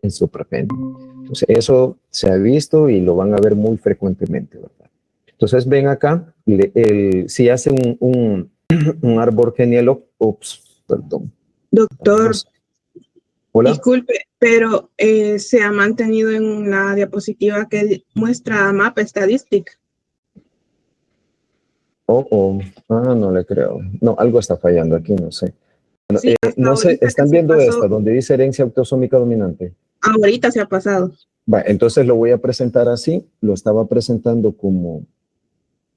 En su perfil. Entonces, eso se ha visto y lo van a ver muy frecuentemente, ¿verdad? Entonces, ven acá, si hace un árbol genealógico, perdón. Doctor, hola. disculpe, pero se ha mantenido en la diapositiva que muestra mapa estadística. No le creo. No, algo está fallando aquí, no sé. Bueno, Sí, no sé, ¿están viendo esta donde dice herencia autosómica dominante? Ahorita se ha pasado. Entonces lo voy a presentar así, lo estaba presentando como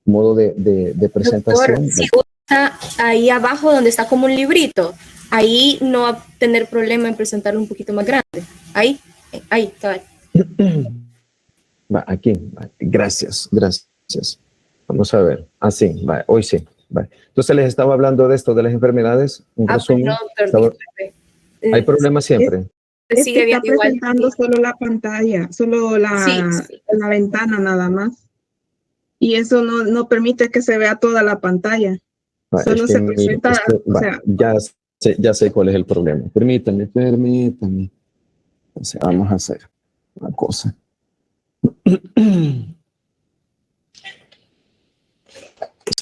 modo de presentación. Doctor, si gusta ahí abajo donde está como un librito, ahí no va a tener problema en presentarlo un poquito más grande. Ahí, cabal. Aquí, gracias. Vamos a ver, así, hoy sí. Entonces les estaba hablando de esto, de las enfermedades, un resumen. Pues no, Hay problemas siempre. Sigue está presentando igual. Solo la pantalla, solo la ventana nada más. Y eso no permite que se vea toda la pantalla. Solo se presenta, ya sé cuál es el problema. Permítame. Entonces, vamos a hacer una cosa.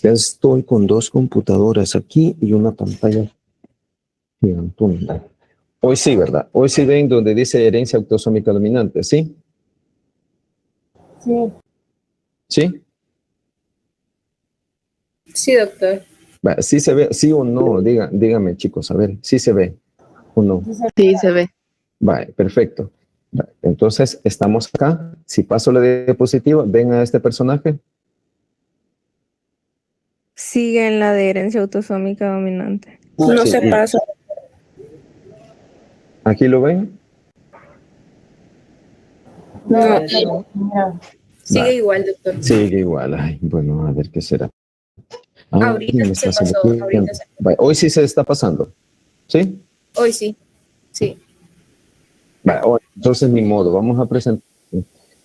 Estoy con dos computadoras aquí y una pantalla gigantona. Hoy sí, ¿verdad? Hoy sí ven donde dice herencia autosómica dominante, ¿sí? Sí. ¿Sí? Sí, doctor. ¿Sí se ve? ¿Sí o no? Dígame, chicos, a ver, ¿sí se ve o no? Sí, se ve. Perfecto. Entonces, estamos acá. Si paso la diapositiva, ven a este personaje. Sigue en la de herencia autosómica dominante. No se pasa. ¿Aquí lo ven? No. Sigue igual, doctor. Sigue igual. Ay, bueno, a ver qué será. Ahorita se pasó. Hoy sí se está pasando. ¿Sí? Hoy sí. Sí. Entonces, ni modo, vamos a presentar.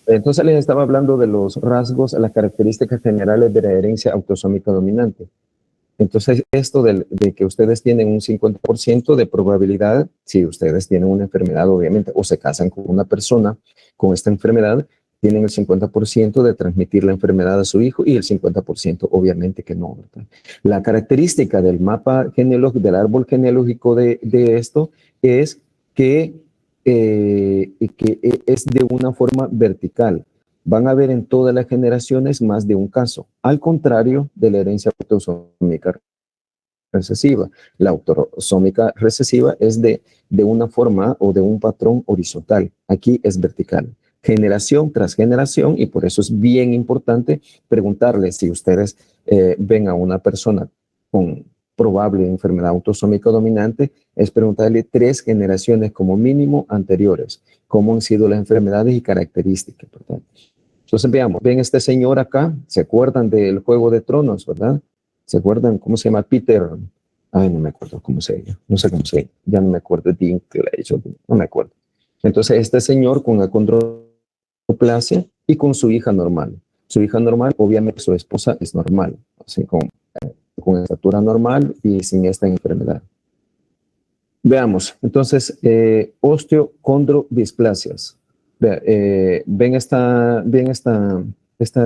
Entonces les estaba hablando de los rasgos, las características generales de la herencia autosómica dominante. Entonces, esto de que ustedes tienen un 50% de probabilidad, si ustedes tienen una enfermedad, obviamente, o se casan con una persona con esta enfermedad, tienen el 50% de transmitir la enfermedad a su hijo y el 50% obviamente que no, ¿verdad? La característica del mapa genealógico, del árbol genealógico de esto es que es de una forma vertical. Van a ver en todas las generaciones más de un caso, al contrario de la herencia autosómica recesiva. La autosómica recesiva es de una forma o de un patrón horizontal. Aquí es vertical, generación tras generación, y por eso es bien importante preguntarles si ustedes ven a una persona con probable enfermedad autosómica dominante, es preguntarle 3 generaciones como mínimo anteriores, cómo han sido las enfermedades y características, ¿verdad? Entonces veamos, ven este señor acá, ¿se acuerdan del Juego de Tronos, verdad? ¿Se acuerdan cómo se llama? Peter, no me acuerdo cómo se llama, no sé cómo se llama, ya no me acuerdo, no me acuerdo. Entonces este señor con acondroplasia y con su hija normal. Su hija normal, obviamente su esposa es normal, así con estatura normal y sin esta enfermedad. Veamos, entonces, osteocondrodisplasias. ¿Ven esta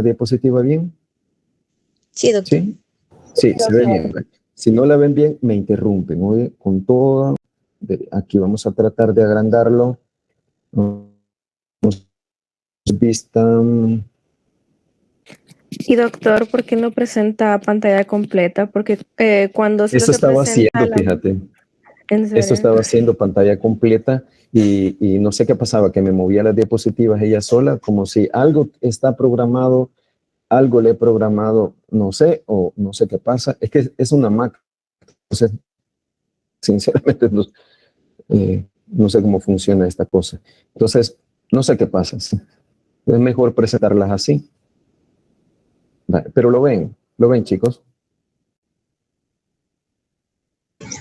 diapositiva bien? Sí, doctor. Sí, se ve bien. Si no la ven bien, me interrumpen. Oye, con toda, aquí vamos a tratar de agrandarlo. Vista. Y doctor, ¿por qué no presenta pantalla completa? Porque cuando solo Eso se estaba presenta haciendo, fíjate. ¿En Esto serio? estaba haciendo pantalla completa y no sé qué pasaba, que me movía las diapositivas ella sola, como si algo está programado, algo le he programado, no sé, o no sé qué pasa. Es que es una Mac. Entonces, sinceramente, no sé cómo funciona esta cosa. Entonces, no sé qué pasa. Sí. Es mejor presentarlas así. Vale, pero lo ven, chicos.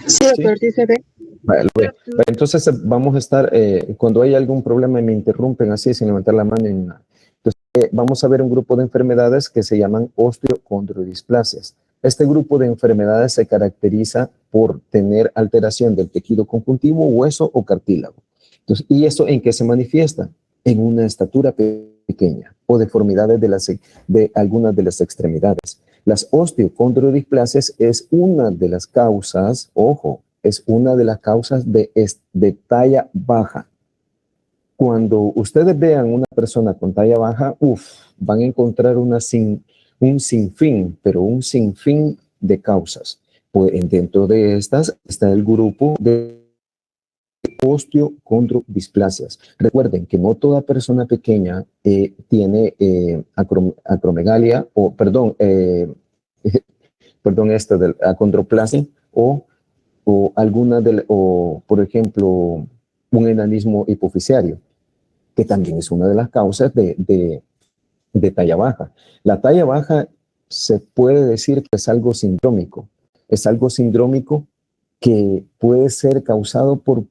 Sí, doctor, sí se ve. Vale, lo ven. Vale, entonces, vamos a estar, cuando hay algún problema, me interrumpen así, sin levantar la mano ni nada. Entonces, vamos a ver un grupo de enfermedades que se llaman osteocondrodisplasias. Este grupo de enfermedades se caracteriza por tener alteración del tejido conjuntivo, hueso o cartílago. Entonces, ¿y eso en qué se manifiesta? En una estatura pequeña o deformidades de algunas de las extremidades. Las osteocondrodisplasias es una de las causas, ojo, es una de las causas de talla baja. Cuando ustedes vean una persona con talla baja, van a encontrar un sinfín, pero un sinfín de causas. Pues dentro de estas está el grupo de osteocondrodisplasias. Recuerden que no toda persona pequeña tiene acromegalia o, perdón, esta de acondroplasia o alguna o por ejemplo, un enanismo hipoficiario, que también es una de las causas de talla baja. La talla baja se puede decir que es algo sindrómico. Es algo sindrómico que puede ser causado por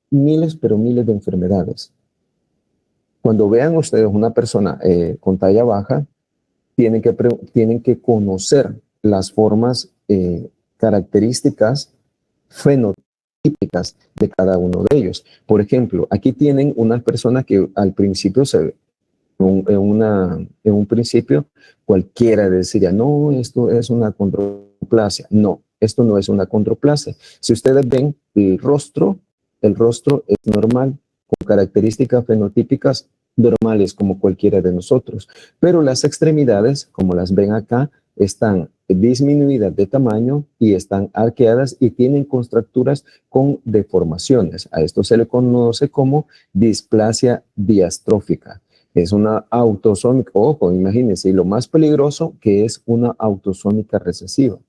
miles de enfermedades. Cuando vean ustedes una persona con talla baja, tienen que conocer las formas características fenotípicas de cada uno de ellos. Por ejemplo, aquí tienen unas personas que al principio en un principio cualquiera deciría, no, esto es una acondroplasia. No, esto no es una acondroplasia. Si ustedes ven el rostro es normal, con características fenotípicas normales como cualquiera de nosotros. Pero las extremidades, como las ven acá, están disminuidas de tamaño y están arqueadas y tienen contracturas con deformaciones. A esto se le conoce como displasia diastrófica. Es una autosómica, ojo, imagínense, y lo más peligroso que es una autosómica recesiva.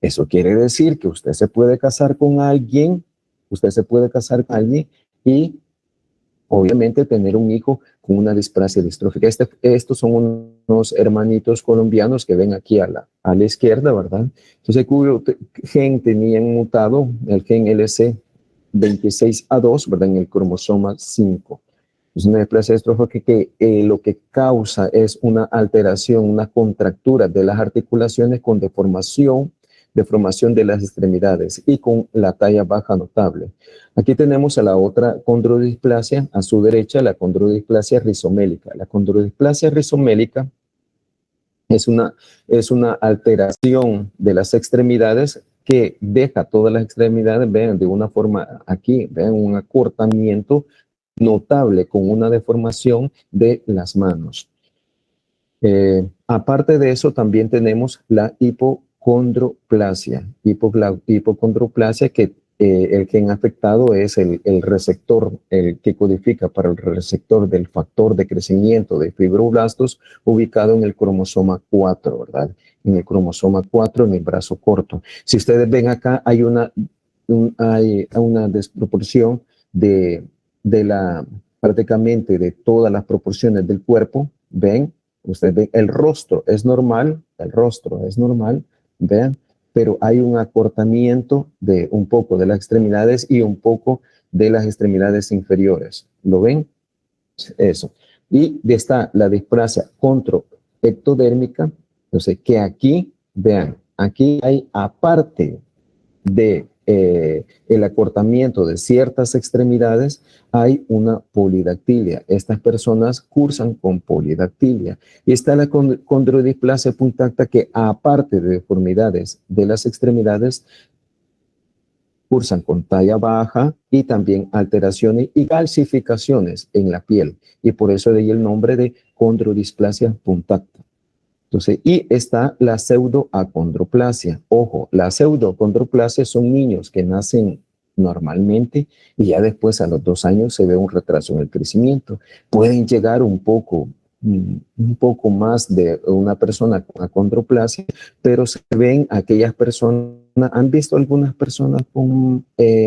Eso quiere decir que usted se puede casar con alguien y obviamente tener un hijo con una displasia distrófica. Estos son unos hermanitos colombianos que ven aquí a la izquierda, ¿verdad? Entonces, cuyo gen tenían mutado, el gen LC26A2, ¿verdad? En el cromosoma 5. Es una displasia distrófica que lo que causa es una alteración, una contractura de las articulaciones con deformación de las extremidades y con la talla baja notable. Aquí tenemos a la otra condrodisplasia, a su derecha, la condrodisplasia rizomélica. La condrodisplasia rizomélica es una alteración de las extremidades que deja todas las extremidades, vean, de una forma aquí, vean, un acortamiento notable con una deformación de las manos. Aparte de eso, también tenemos la hipocondroplasia. Hipocondroplasia que el gen afectado es el receptor, el que codifica para el receptor del factor de crecimiento de fibroblastos ubicado en el cromosoma 4, ¿verdad? En el cromosoma 4, en el brazo corto. Si ustedes ven acá, hay una desproporción prácticamente de todas las proporciones del cuerpo, ¿ven? Ustedes ven, el rostro es normal, vean, pero hay un acortamiento de un poco de las extremidades y un poco de las extremidades inferiores. ¿Lo ven? Eso. Y está la displasia controectodérmica, entonces que aquí, vean, aquí hay aparte de el acortamiento de ciertas extremidades, hay una polidactilia. Estas personas cursan con polidactilia. Y está la condrodisplasia punctata que, aparte de deformidades de las extremidades, cursan con talla baja y también alteraciones y calcificaciones en la piel. Y por eso de ahí el nombre de condrodisplasia punctata. Entonces, y está la pseudoacondroplasia. Ojo, la pseudoacondroplasia son niños que nacen normalmente y ya después a los 2 años se ve un retraso en el crecimiento. Pueden llegar un poco más de una persona con acondroplasia, pero se ven aquellas personas, ¿han visto algunas personas con,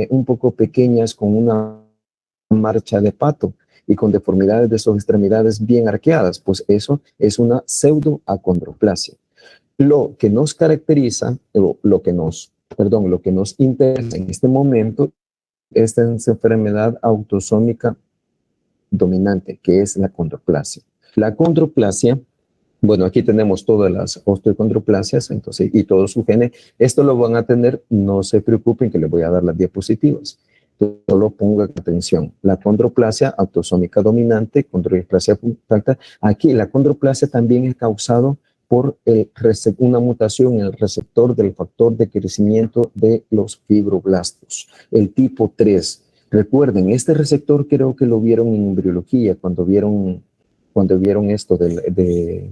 un poco pequeñas con una marcha de pato y con deformidades de sus extremidades bien arqueadas? Pues eso es una pseudoacondroplasia. Lo que nos caracteriza, lo que nos interesa en este momento es esta enfermedad autosómica dominante, que es la acondroplasia. La acondroplasia, bueno, aquí tenemos todas las osteocondroplasias, entonces, y todos sus genes. Esto lo van a tener, no se preocupen que les voy a dar las diapositivas. Solo pongan atención. La acondroplasia autosómica dominante, condrodisplasia punctata. Aquí la acondroplasia también es causado por una mutación en el receptor del factor de crecimiento de los fibroblastos, el tipo 3. Recuerden, este receptor creo que lo vieron en embriología cuando vieron esto que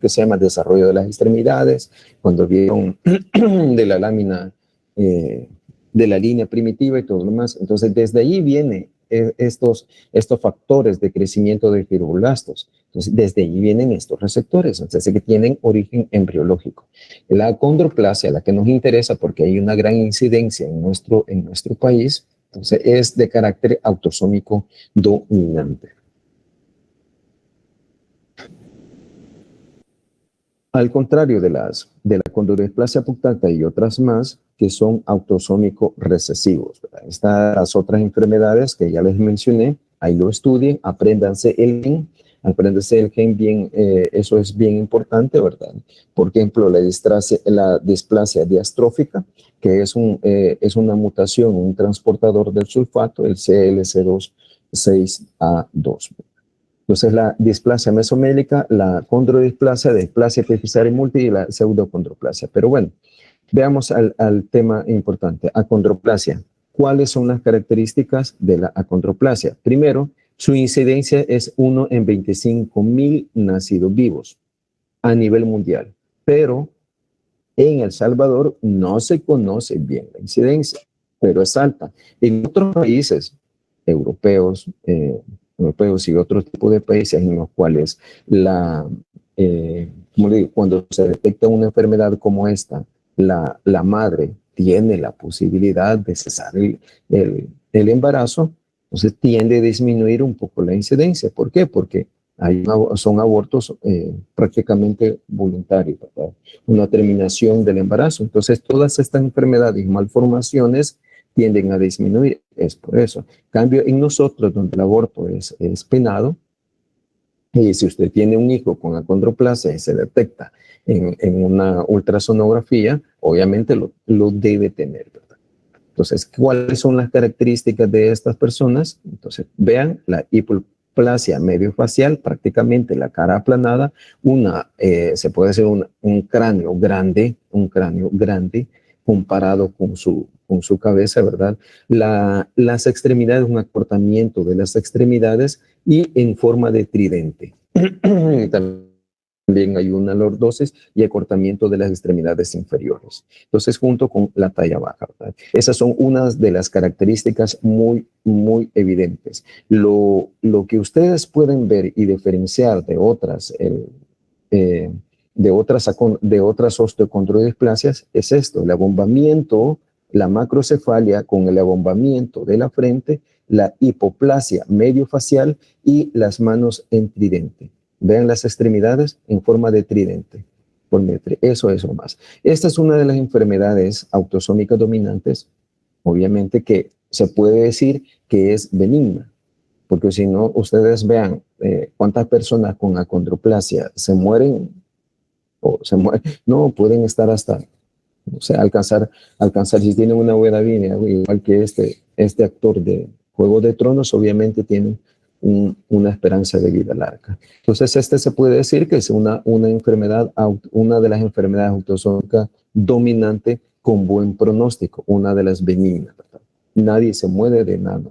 se llama desarrollo de las extremidades, cuando vieron de la lámina, de la línea primitiva y todo lo demás. Entonces, desde ahí vienen estos factores de crecimiento de fibroblastos. Entonces, desde ahí vienen estos receptores, entonces que tienen origen embriológico. La acondroplasia, la que nos interesa porque hay una gran incidencia en nuestro país, entonces es de carácter autosómico dominante. Al contrario de la condrodisplasia punctata y otras más que son autosómico recesivos, ¿verdad? Estas las otras enfermedades que ya les mencioné, ahí lo estudien, apréndanse el gen bien, eso es bien importante, ¿verdad? Por ejemplo, la displasia diastrófica, que es una mutación, un transportador del sulfato, el CLC2-6A2. Entonces, la displasia mesomélica, la condrodisplasia, displasia epifisiaria múltiple y la pseudocondroplasia. Pero bueno, veamos al tema importante, acondroplasia. ¿Cuáles son las características de la acondroplasia? Primero, su incidencia es 1 en 25,000 nacidos vivos a nivel mundial, pero en El Salvador no se conoce bien la incidencia, pero es alta. En otros países europeos y otro tipo de países en los cuales cuando se detecta una enfermedad como esta, la madre tiene la posibilidad de cesar el embarazo, entonces tiende a disminuir un poco la incidencia. ¿Por qué? Porque son abortos prácticamente voluntarios, ¿verdad? Una terminación del embarazo. Entonces todas estas enfermedades y malformaciones tienden a disminuir, es por eso. Cambio en nosotros, donde el aborto es penado, y si usted tiene un hijo con acondroplasia y se detecta en una ultrasonografía, obviamente lo debe tener, ¿verdad? Entonces, ¿cuáles son las características de estas personas? Entonces, vean la hipoplasia mediofacial, prácticamente la cara aplanada, se puede hacer un cráneo grande comparado con su cabeza, ¿verdad? Las extremidades, un acortamiento de las extremidades y en forma de tridente. También hay una lordosis y acortamiento de las extremidades inferiores. Entonces, junto con la talla baja, ¿verdad? Esas son unas de las características muy, muy evidentes. Lo que ustedes pueden ver y diferenciar de otras osteocondrodisplasias es esto: el abombamiento, la macrocefalia con el abombamiento de la frente, la hipoplasia mediofacial y las manos en tridente. Vean las extremidades en forma de tridente. Eso o más. Esta es una de las enfermedades autosómicas dominantes, obviamente, que se puede decir que es benigna, porque si no, ustedes vean cuántas personas con acondroplasia se mueren, no, pueden estar hasta, o sea, alcanzar, si tienen una buena vida, igual que este actor de Juego de Tronos, obviamente tienen una esperanza de vida larga. Entonces, se puede decir que es una de las enfermedades autosómicas dominante con buen pronóstico, una de las benignas, ¿verdad? Nadie se muere de nada.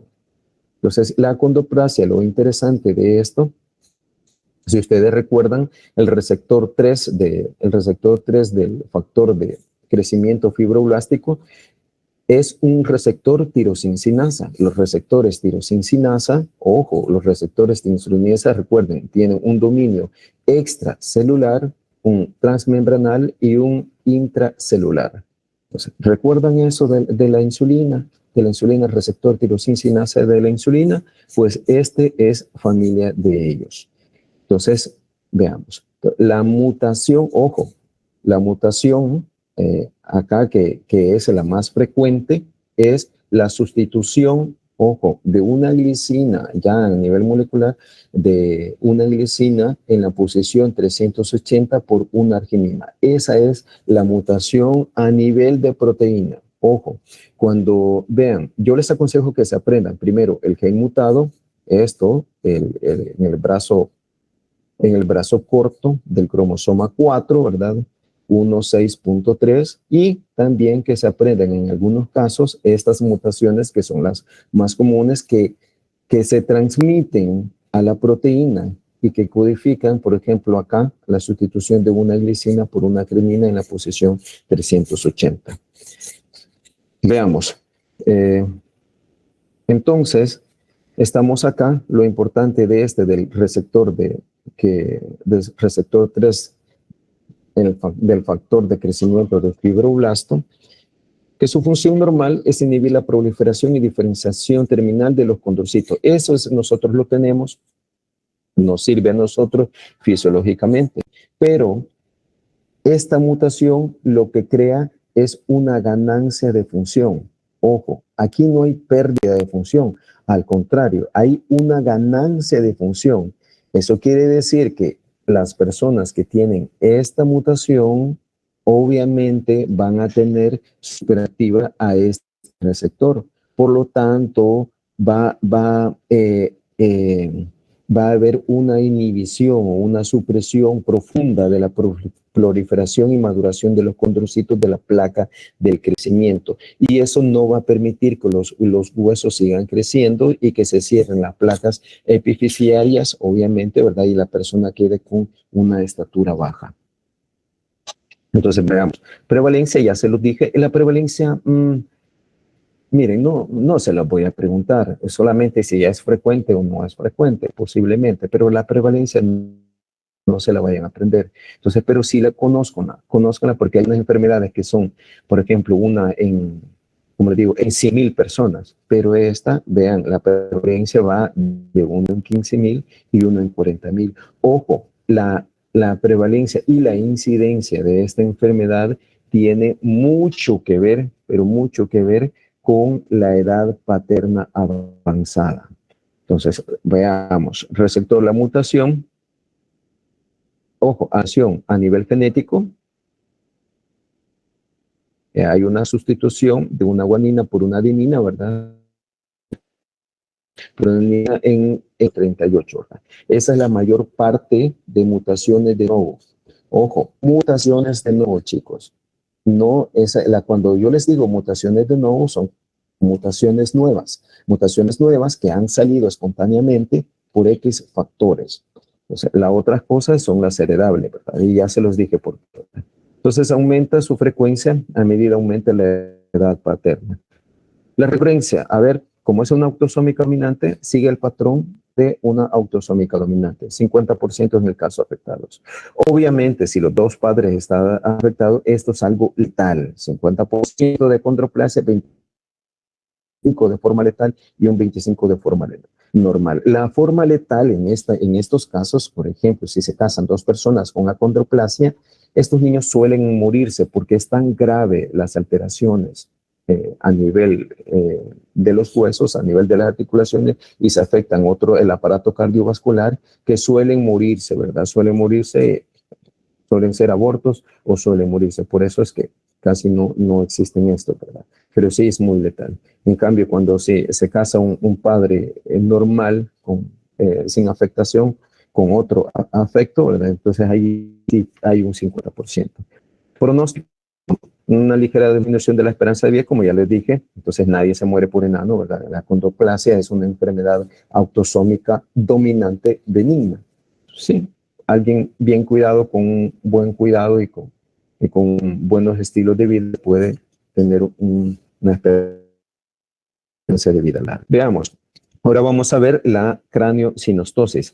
Entonces, la acondroplasia, lo interesante de esto, Si ustedes recuerdan, el receptor 3 del factor de crecimiento fibroblástico es un receptor tirosincinasa. Los receptores tirosincinasa, ojo, los receptores tirosincinasa, recuerden, tienen un dominio extracelular, un transmembranal y un intracelular. Entonces, ¿recuerdan eso de la insulina? De la insulina, el receptor tirosincinasa de la insulina, pues este es familia de ellos. Entonces, veamos. La mutación, ojo, la mutación acá que es la más frecuente es la sustitución, ojo, de una glicina ya a nivel molecular, de una glicina en la posición 380 por una arginina. Esa es la mutación a nivel de proteína. Ojo, cuando vean, yo les aconsejo que se aprendan primero el gen mutado, esto en el brazo corto del cromosoma 4, ¿verdad? 16.3, y también que se aprendan en algunos casos estas mutaciones que son las más comunes que se transmiten a la proteína y que codifican, por ejemplo, acá la sustitución de una glicina por una acrinina en la posición 380. Veamos. Entonces, estamos acá. Lo importante de del receptor del receptor 3 del factor de crecimiento del fibroblasto, que su función normal es inhibir la proliferación y diferenciación terminal de los condrocitos. Eso nosotros lo tenemos, nos sirve a nosotros fisiológicamente, pero esta mutación lo que crea es una ganancia de función. Ojo, aquí no hay pérdida de función, al contrario, hay una ganancia de función. Eso quiere decir que las personas que tienen esta mutación obviamente van a tener superactiva a este receptor. Por lo tanto, va a haber una inhibición o una supresión profunda de la proliferación y maduración de los condrocitos de la placa del crecimiento. Y eso no va a permitir que los huesos sigan creciendo y que se cierren las placas epifisiarias, obviamente, ¿verdad? Y la persona quede con una estatura baja. Entonces, veamos. Prevalencia, ya se los dije. La prevalencia, miren, no se la voy a preguntar, solamente si ya es frecuente o no es frecuente, posiblemente, pero la prevalencia no se la vayan a aprender. Entonces, pero sí la conózcanla porque hay unas enfermedades que son, por ejemplo, una como les digo, en 100,000 personas, pero esta, vean, la prevalencia va de 1 en 15,000 y 1 en 40,000. Ojo, la prevalencia y la incidencia de esta enfermedad tiene mucho que ver, pero mucho que ver con la edad paterna avanzada. Entonces, veamos, receptor la mutación. Ojo, acción a nivel genético. Hay una sustitución de una guanina por una adenina, ¿verdad? Pero en 38, ¿verdad? Esa es la mayor parte de mutaciones de nuevo. Ojo, mutaciones de nuevo, chicos. No, cuando yo les digo mutaciones de nuevo, son mutaciones nuevas que han salido espontáneamente por X factores. Entonces, las otras cosas son las heredables, ¿verdad? Y ya se los dije por qué. Entonces, aumenta su frecuencia a medida aumenta la edad paterna. La referencia, a ver, como es una autosómica dominante, sigue el patrón de una autosómica dominante, 50% en el caso afectados. Obviamente, si los dos padres están afectados, esto es algo letal, 50% de condroplasia, 25% de forma letal y un 25% de forma normal. La forma letal en estos casos, por ejemplo, si se casan dos personas con acondroplasia, estos niños suelen morirse porque es tan grave las alteraciones a nivel de los huesos, a nivel de las articulaciones, y se afectan el aparato cardiovascular, que suelen morirse, ¿verdad? Suelen ser abortos o suelen morirse. Por eso es que casi no existen esto, ¿verdad? Pero sí es muy letal. En cambio, cuando se casa un padre normal, sin afectación, con otro afecto, ¿verdad? Entonces ahí sí hay un 50%. Pronóstico, una ligera disminución de la esperanza de vida, como ya les dije. Entonces nadie se muere por enano, ¿verdad? La acondroplasia es una enfermedad autosómica dominante benigna. Sí, alguien bien cuidado, con un buen cuidado y con buenos estilos de vida puede tener una experiencia de vida larga. Veamos, ahora vamos a ver la craniosinostosis.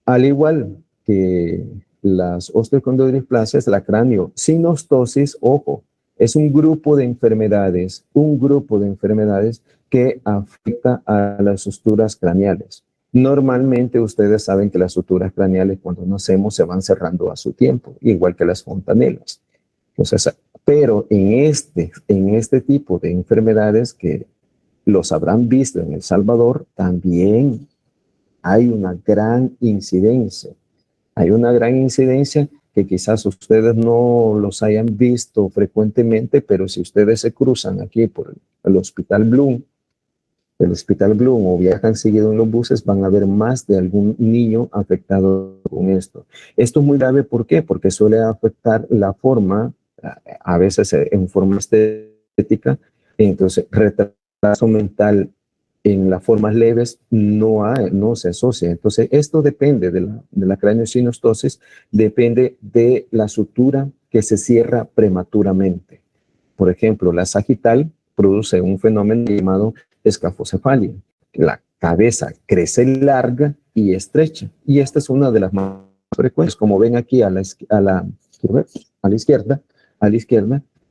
Al igual que las osteocondrodisplasias, la craniosinostosis, ojo, es un grupo de enfermedades que afecta a las suturas craneales. Normalmente ustedes saben que las suturas craneales cuando nacemos se van cerrando a su tiempo, igual que las fontanelas. Entonces, pero en este tipo de enfermedades que los habrán visto en El Salvador, también hay una gran incidencia. Hay una gran incidencia que quizás ustedes no los hayan visto frecuentemente, pero si ustedes se cruzan aquí por el Hospital Bloom, o viajan seguido en los buses, van a ver más de algún niño afectado con esto. Esto es muy grave, ¿por qué? Porque suele afectar la forma, a veces en forma estética, entonces retraso mental en las formas leves no se asocia. Entonces, esto depende de la craniosinostosis, depende de la sutura que se cierra prematuramente. Por ejemplo, la sagital produce un fenómeno llamado escafocefalia. La cabeza crece larga y estrecha. Y esta es una de las más frecuentes. Como ven aquí a la izquierda,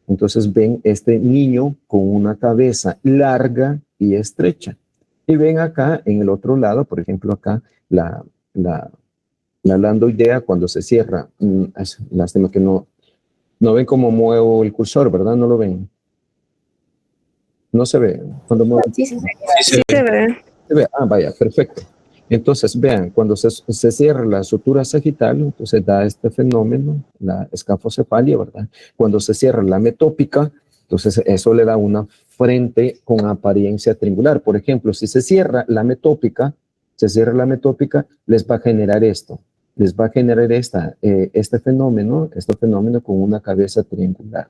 entonces ven este niño con una cabeza larga y estrecha. Y ven acá en el otro lado, por ejemplo, acá la landoidea cuando se cierra. Lástima que no ven cómo muevo el cursor, ¿verdad? No lo ven. No se ve. Cuando muevo. Sí, Sí se ve. Se ve. Ah, vaya, perfecto. Entonces, vean, cuando se cierra la sutura sagital, entonces da este fenómeno, la escafocefalia, ¿verdad? Cuando se cierra la metópica, entonces eso le da una frente con apariencia triangular. Por ejemplo, si se cierra la metópica, les va a generar esto. Les va a generar este fenómeno con una cabeza triangular.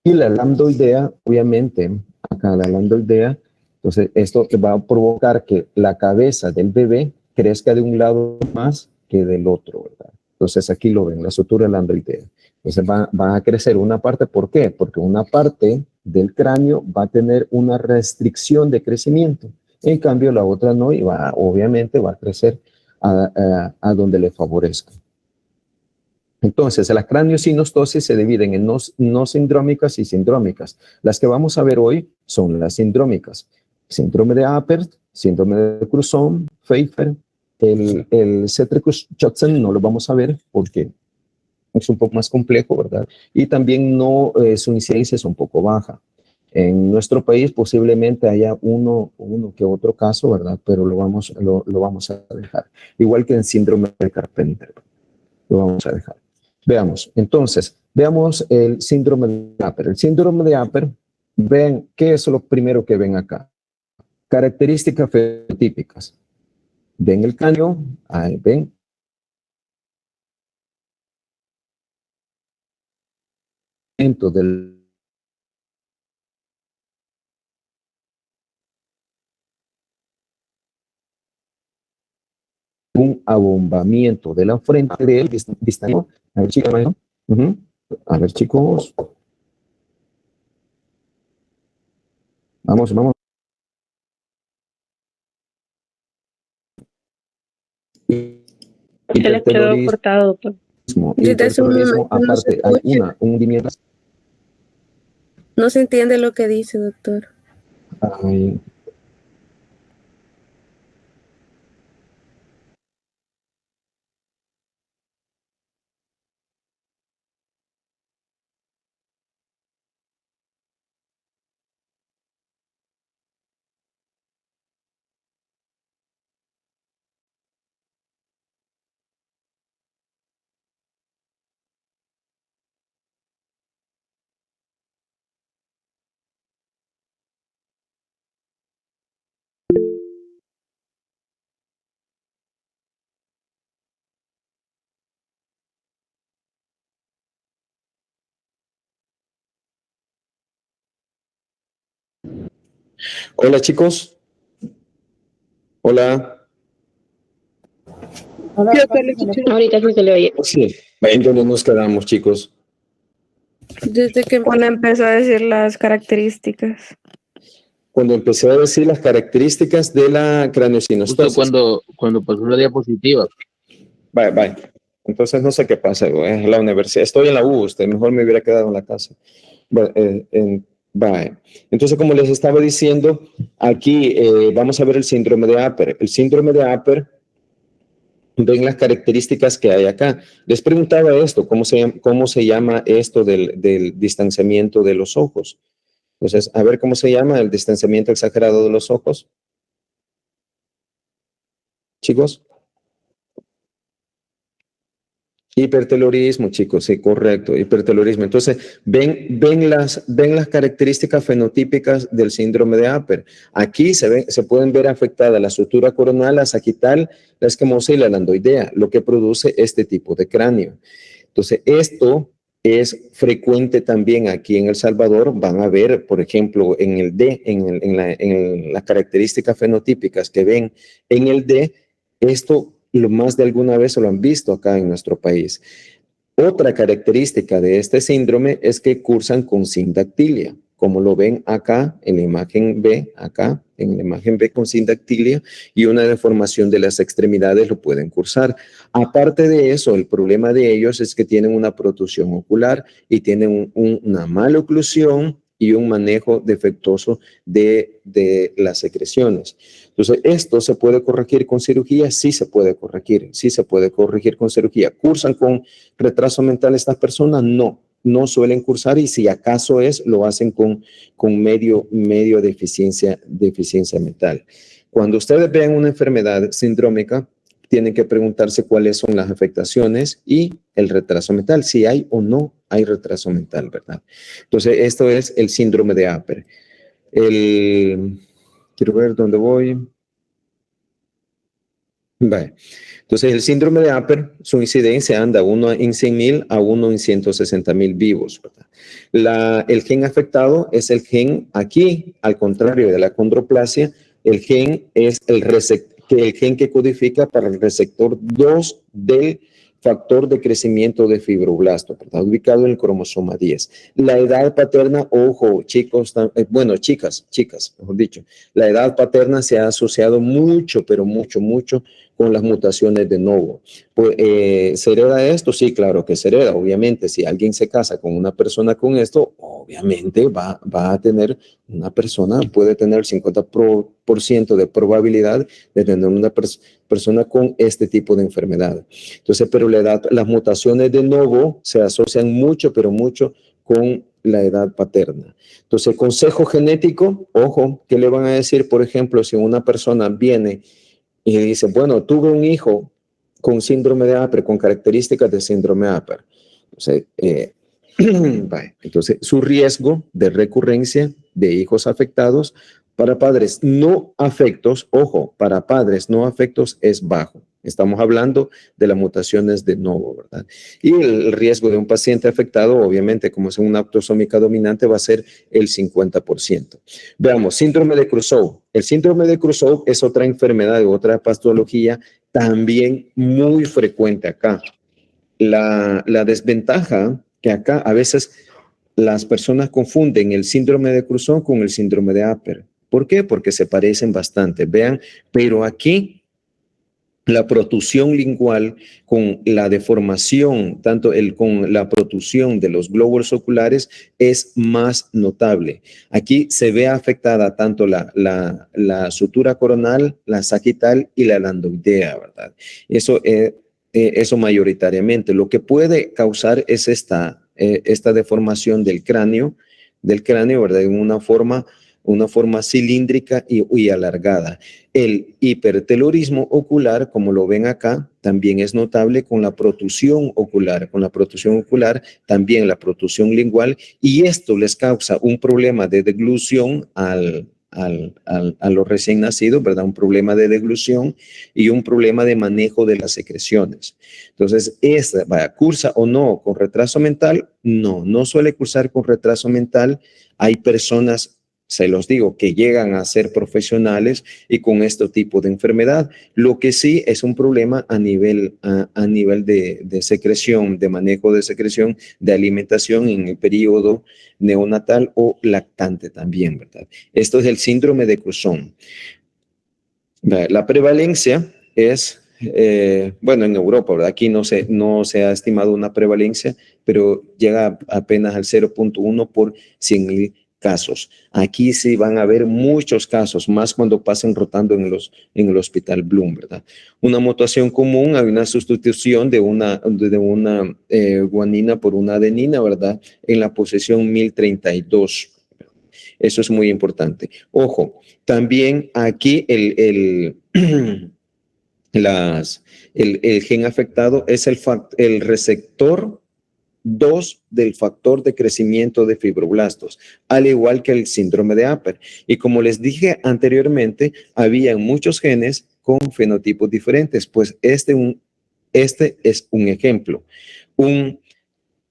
Y la lambdoidea, obviamente, acá la lambdoidea, entonces esto va a provocar que la cabeza del bebé crezca de un lado más que del otro, ¿verdad? Entonces aquí lo ven, la sutura lambdoidea. Entonces va a crecer una parte, ¿por qué? Porque una parte del cráneo va a tener una restricción de crecimiento. En cambio, la otra no, y obviamente va a crecer a donde le favorezca. Entonces, las craniosinostosis se dividen en no sindrómicas y sindrómicas. Las que vamos a ver hoy son las sindrómicas. Síndrome de Apert, síndrome de Cruzon, Pfeiffer, el Cetre-Kotzen no lo vamos a ver porque es un poco más complejo, ¿verdad? Y también su incidencia es un poco baja. En nuestro país posiblemente haya uno que otro caso, ¿verdad? Pero lo vamos a dejar. Igual que en síndrome de Carpenter, lo vamos a dejar. Veamos, entonces, veamos el síndrome de Apert. El síndrome de Apert, vean, ¿qué es lo primero que ven acá? Características fenotípicas. Ven el cráneo, ahí ven. Del un abombamiento de la frente de él. A ver, chicos. A ver, chicos. Vamos. Se les quedó cortado, doctor. Hiperterrorismo, aparte, hay un hundimiento. No se entiende lo que dice, doctor. Ay. Hola, chicos. Hola. Ahorita sí se le oye. Sí. ¿En dónde nos quedamos, chicos? Desde que Cuando empezó a decir las características. Cuando empecé a decir las características de la Justo craneosinostosis. cuando pasó la diapositiva. Bye. Entonces no sé qué pasa, es la universidad. Estoy en la U, usted mejor me hubiera quedado en la casa. Bye. Entonces, como les estaba diciendo, aquí vamos a ver el síndrome de Apert. El síndrome de Apert, ven las características que hay acá. Les preguntaba esto, ¿cómo se llama esto del distanciamiento de los ojos? Entonces, a ver cómo se llama el distanciamiento exagerado de los ojos. Chicos. Hipertelorismo, chicos, sí, correcto, hipertelorismo. Entonces, ven las características fenotípicas del síndrome de Apert. Aquí se pueden ver afectada la sutura coronal, la sagital, la escamosa y la landoidea, lo que produce este tipo de cráneo. Entonces, esto es frecuente también aquí en El Salvador. Van a ver, por ejemplo, en el D, en las características fenotípicas que ven en el D, esto lo más de alguna vez lo han visto acá en nuestro país. Otra característica de este síndrome es que cursan con sindactilia, como lo ven acá en la imagen B, acá en la imagen B con sindactilia, y una deformación de las extremidades lo pueden cursar. Aparte de eso, el problema de ellos es que tienen una protusión ocular y tienen una mala oclusión y un manejo defectuoso de las secreciones. Entonces, ¿esto se puede corregir con cirugía? Sí se puede corregir con cirugía. ¿Cursan con retraso mental estas personas? No suelen cursar, y si acaso lo hacen con medio deficiencia mental. Cuando ustedes vean una enfermedad sindrómica, tienen que preguntarse cuáles son las afectaciones y el retraso mental, si hay o no hay retraso mental, ¿verdad? Entonces, esto es el síndrome de Apert. Quiero ver dónde voy. Vale. Entonces, el síndrome de Apert, su incidencia anda 1 en 100,000 a 1 en 160,000 vivos, ¿verdad? El gen afectado es el gen aquí, al contrario de la condroplasia, el gen es el gen que codifica para el receptor 2 del factor de crecimiento de fibroblasto, ¿verdad? Ubicado en el cromosoma 10. La edad paterna, ojo, chicos, chicas, mejor dicho, la edad paterna se ha asociado mucho, pero mucho con las mutaciones de novo. Pues, ¿se hereda esto? Sí, claro que se hereda. Obviamente, si alguien se casa con una persona con esto, obviamente va a tener una persona, puede tener 50% de probabilidad de tener una persona con este tipo de enfermedad. Entonces, pero las mutaciones de novo se asocian mucho, pero mucho con la edad paterna. Entonces, consejo genético, ojo, ¿qué le van a decir? Por ejemplo, si una persona viene y dice, bueno, tuve un hijo con síndrome de Apert, con características de síndrome de Apert. Entonces, su riesgo de recurrencia de hijos afectados para padres no afectos, ojo, para padres no afectos es bajo. Estamos hablando de las mutaciones de novo, ¿verdad? Y el riesgo de un paciente afectado, obviamente, como es una autosómica dominante, va a ser el 50%. Veamos, síndrome de Creutzfeldt. El síndrome de Creutzfeldt es otra enfermedad, otra patología también muy frecuente acá. La desventaja que acá a veces las personas confunden el síndrome de Creutzfeldt con el síndrome de Apert. ¿Por qué? Porque se parecen bastante. Vean, pero aquí la protusión lingual con la deformación, con la protusión de los glóbulos oculares es más notable. Aquí se ve afectada tanto la sutura coronal, la sagital y la landoidea, ¿verdad? Eso mayoritariamente. Lo que puede causar es esta deformación del cráneo, ¿verdad? En una forma cilíndrica y alargada. El hipertelorismo ocular, como lo ven acá, también es notable con la protusión ocular. Con la protusión ocular, también la protusión lingual, y esto les causa un problema de deglución a los recién nacidos, ¿verdad? Un problema de deglución y un problema de manejo de las secreciones. Entonces, ¿cursa o no con retraso mental? No suele cursar con retraso mental. Hay personas se los digo, que llegan a ser profesionales y con este tipo de enfermedad. Lo que sí es un problema a nivel de secreción, de manejo de secreción, de alimentación en el periodo neonatal o lactante también, ¿verdad? Esto es el síndrome de Crouzon. La prevalencia es, bueno, en Europa, ¿verdad? Aquí no se ha estimado una prevalencia, pero llega apenas al 0.1 por 100,000 casos. Aquí sí van a haber muchos casos, más cuando pasen rotando en el Hospital Bloom, ¿verdad? Una mutación común, hay una sustitución de una guanina por una adenina, ¿verdad? En la posición 1032. Eso es muy importante. Ojo, también aquí el gen afectado es el receptor 2 del factor de crecimiento de fibroblastos, al igual que el síndrome de Apert. Y como les dije anteriormente, había muchos genes con fenotipos diferentes, pues este es un ejemplo.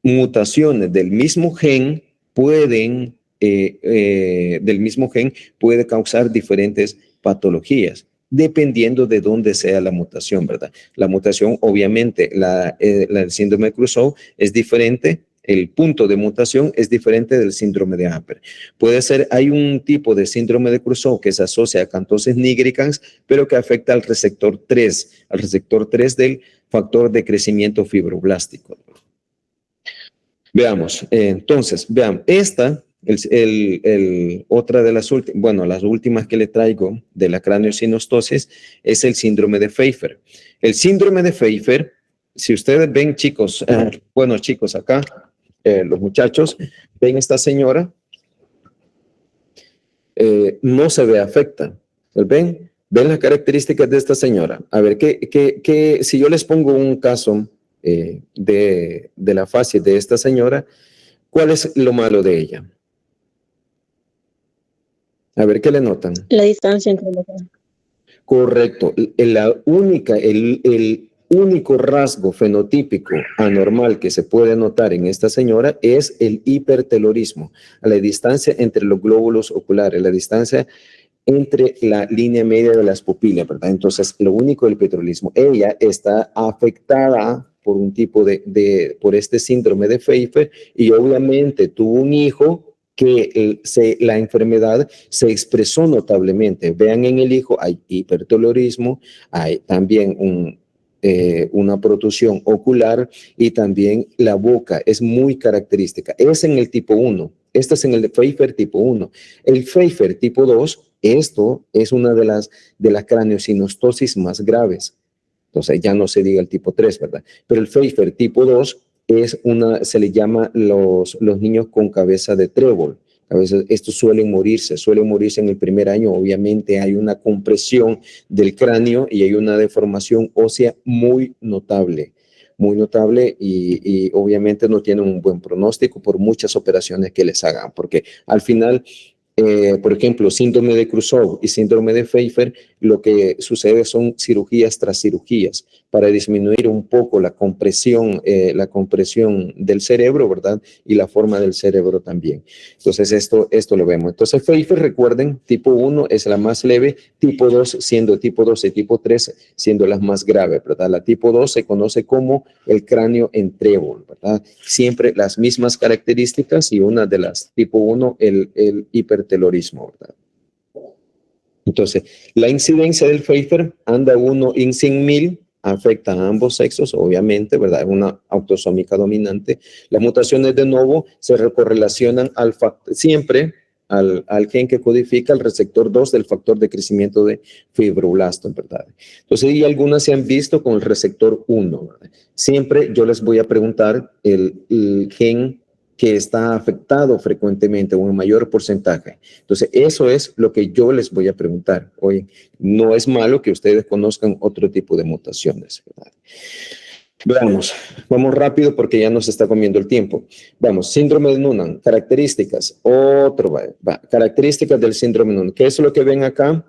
Mutaciones del mismo gen puede causar diferentes patologías, dependiendo de dónde sea la mutación, ¿verdad? La mutación, obviamente, el síndrome de Crouzon es diferente, el punto de mutación es diferente del síndrome de Apert. Hay un tipo de síndrome de Crouzon que se asocia a acanthosis nigricans, pero que afecta al receptor 3 del factor de crecimiento fibroblástico. Veamos, entonces, vean, otra de las últimas que le traigo de la craneosinostosis es el síndrome de Pfeiffer. El síndrome de Pfeiffer, si ustedes ven, chicos, chicos, acá, los muchachos, ven esta señora, no se ve afecta. ¿Ven las características de esta señora? A ver, si yo les pongo un caso de la fase de esta señora, ¿cuál es lo malo de ella? A ver, ¿qué le notan? La distancia entre los dos. Correcto. El único rasgo fenotípico anormal que se puede notar en esta señora es el hipertelorismo, a la distancia entre los glóbulos oculares, la distancia entre la línea media de las pupilas, ¿verdad? Entonces, lo único del hipertelorismo. Ella está afectada por un tipo por este síndrome de Pfeiffer y obviamente tuvo un hijo que la enfermedad se expresó notablemente. Vean en el hijo, hay hipertelorismo, hay también una protrusión ocular y también la boca es muy característica. Es en el tipo 1, esta es en el de Pfeiffer tipo 1. El Pfeiffer tipo 2, esto es una de las craneosinostosis más graves. Entonces ya no se diga el tipo 3, ¿verdad? Pero el Pfeiffer tipo 2 se le llama los niños con cabeza de trébol. A veces estos suelen morirse en el primer año. Obviamente hay una compresión del cráneo y hay una deformación ósea muy notable y obviamente no tienen un buen pronóstico por muchas operaciones que les hagan, porque al final, por ejemplo, síndrome de Crouzon y síndrome de Pfeiffer, lo que sucede son cirugías tras cirugías para disminuir un poco la compresión del cerebro, ¿verdad? Y la forma del cerebro también. Entonces, esto lo vemos. Entonces, Pfeiffer, recuerden, tipo 1 es la más leve, tipo 2 siendo tipo 2 y tipo 3 siendo las más graves, ¿verdad? La tipo 2 se conoce como el cráneo en trébol, ¿verdad? Siempre las mismas características y una de las tipo 1, el hipertelorismo, ¿verdad? Entonces, la incidencia del Pfeiffer anda 1 en 100,000, afecta a ambos sexos, obviamente, ¿verdad? Es una autosómica dominante. Las mutaciones de novo se correlacionan siempre al gen que codifica el receptor 2 del factor de crecimiento de fibroblasto, ¿verdad? Entonces, y algunas se han visto con el receptor 1, ¿verdad? Siempre yo les voy a preguntar el gen que está afectado frecuentemente o en mayor porcentaje. Entonces, eso es lo que yo les voy a preguntar. Oye, no es malo que ustedes conozcan otro tipo de mutaciones, ¿verdad? Vamos rápido porque ya nos está comiendo el tiempo. Vamos, síndrome de Noonan, características. Características del síndrome de Noonan. ¿Qué es lo que ven acá?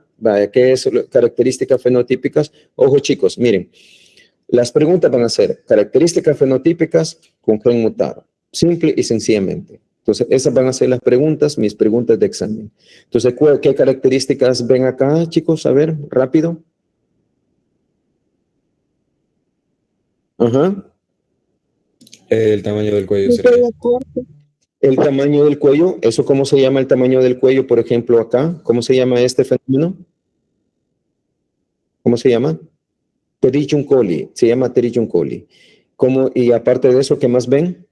¿Qué es características fenotípicas? Ojo, chicos, miren. Las preguntas van a ser características fenotípicas con gen mutado. Simple y sencillamente. Entonces, esas van a ser las preguntas, mis preguntas de examen. Entonces, ¿qué características ven acá, chicos? A ver, rápido. Ajá. El tamaño del cuello El sería. cuello corto. El tamaño del cuello, ¿eso cómo se llama el tamaño del cuello, por ejemplo, acá? ¿Cómo se llama este fenómeno? ¿Cómo se llama? Pterygium colli, se llama Pterygium colli. Y aparte de eso, ¿qué más ven?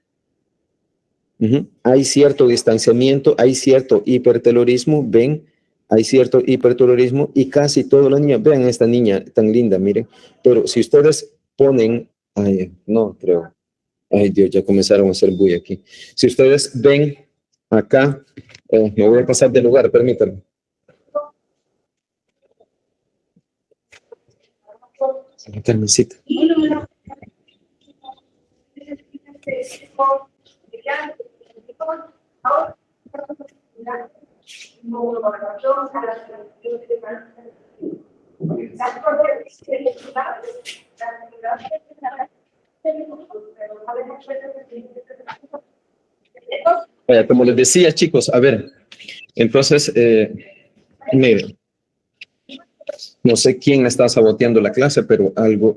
Hay cierto distanciamiento, hay cierto hipertelorismo, ven, hay cierto hipertelorismo y casi todas las niñas, vean esta niña tan linda, miren, pero si ustedes ponen, ay, no creo, ay Dios, ya comenzaron a hacer bulla aquí. Si ustedes ven acá, me voy a pasar de lugar, permítanme. Carmencita. Como les decía, chicos, a ver, entonces, miren, no sé quién está saboteando la clase, pero algo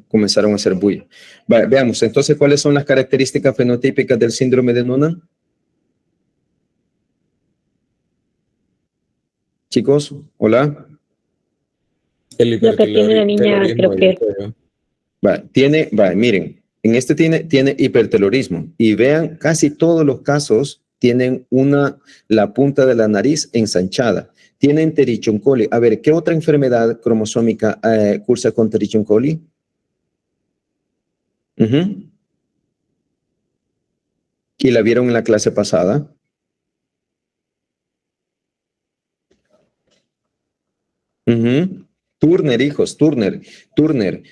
comenzaron a hacer bulla. Veamos, entonces, ¿cuáles son las características fenotípicas del síndrome de Noonan? Chicos, hola. Lo que tiene la niña, creo que... Miren, en este tiene hipertelorismo y vean, casi todos los casos tienen la punta de la nariz ensanchada. Tienen Pterygium colli. A ver, ¿qué otra enfermedad cromosómica cursa con Pterygium colli? ¿Y la vieron en la clase pasada? Turner, hijos, Turner.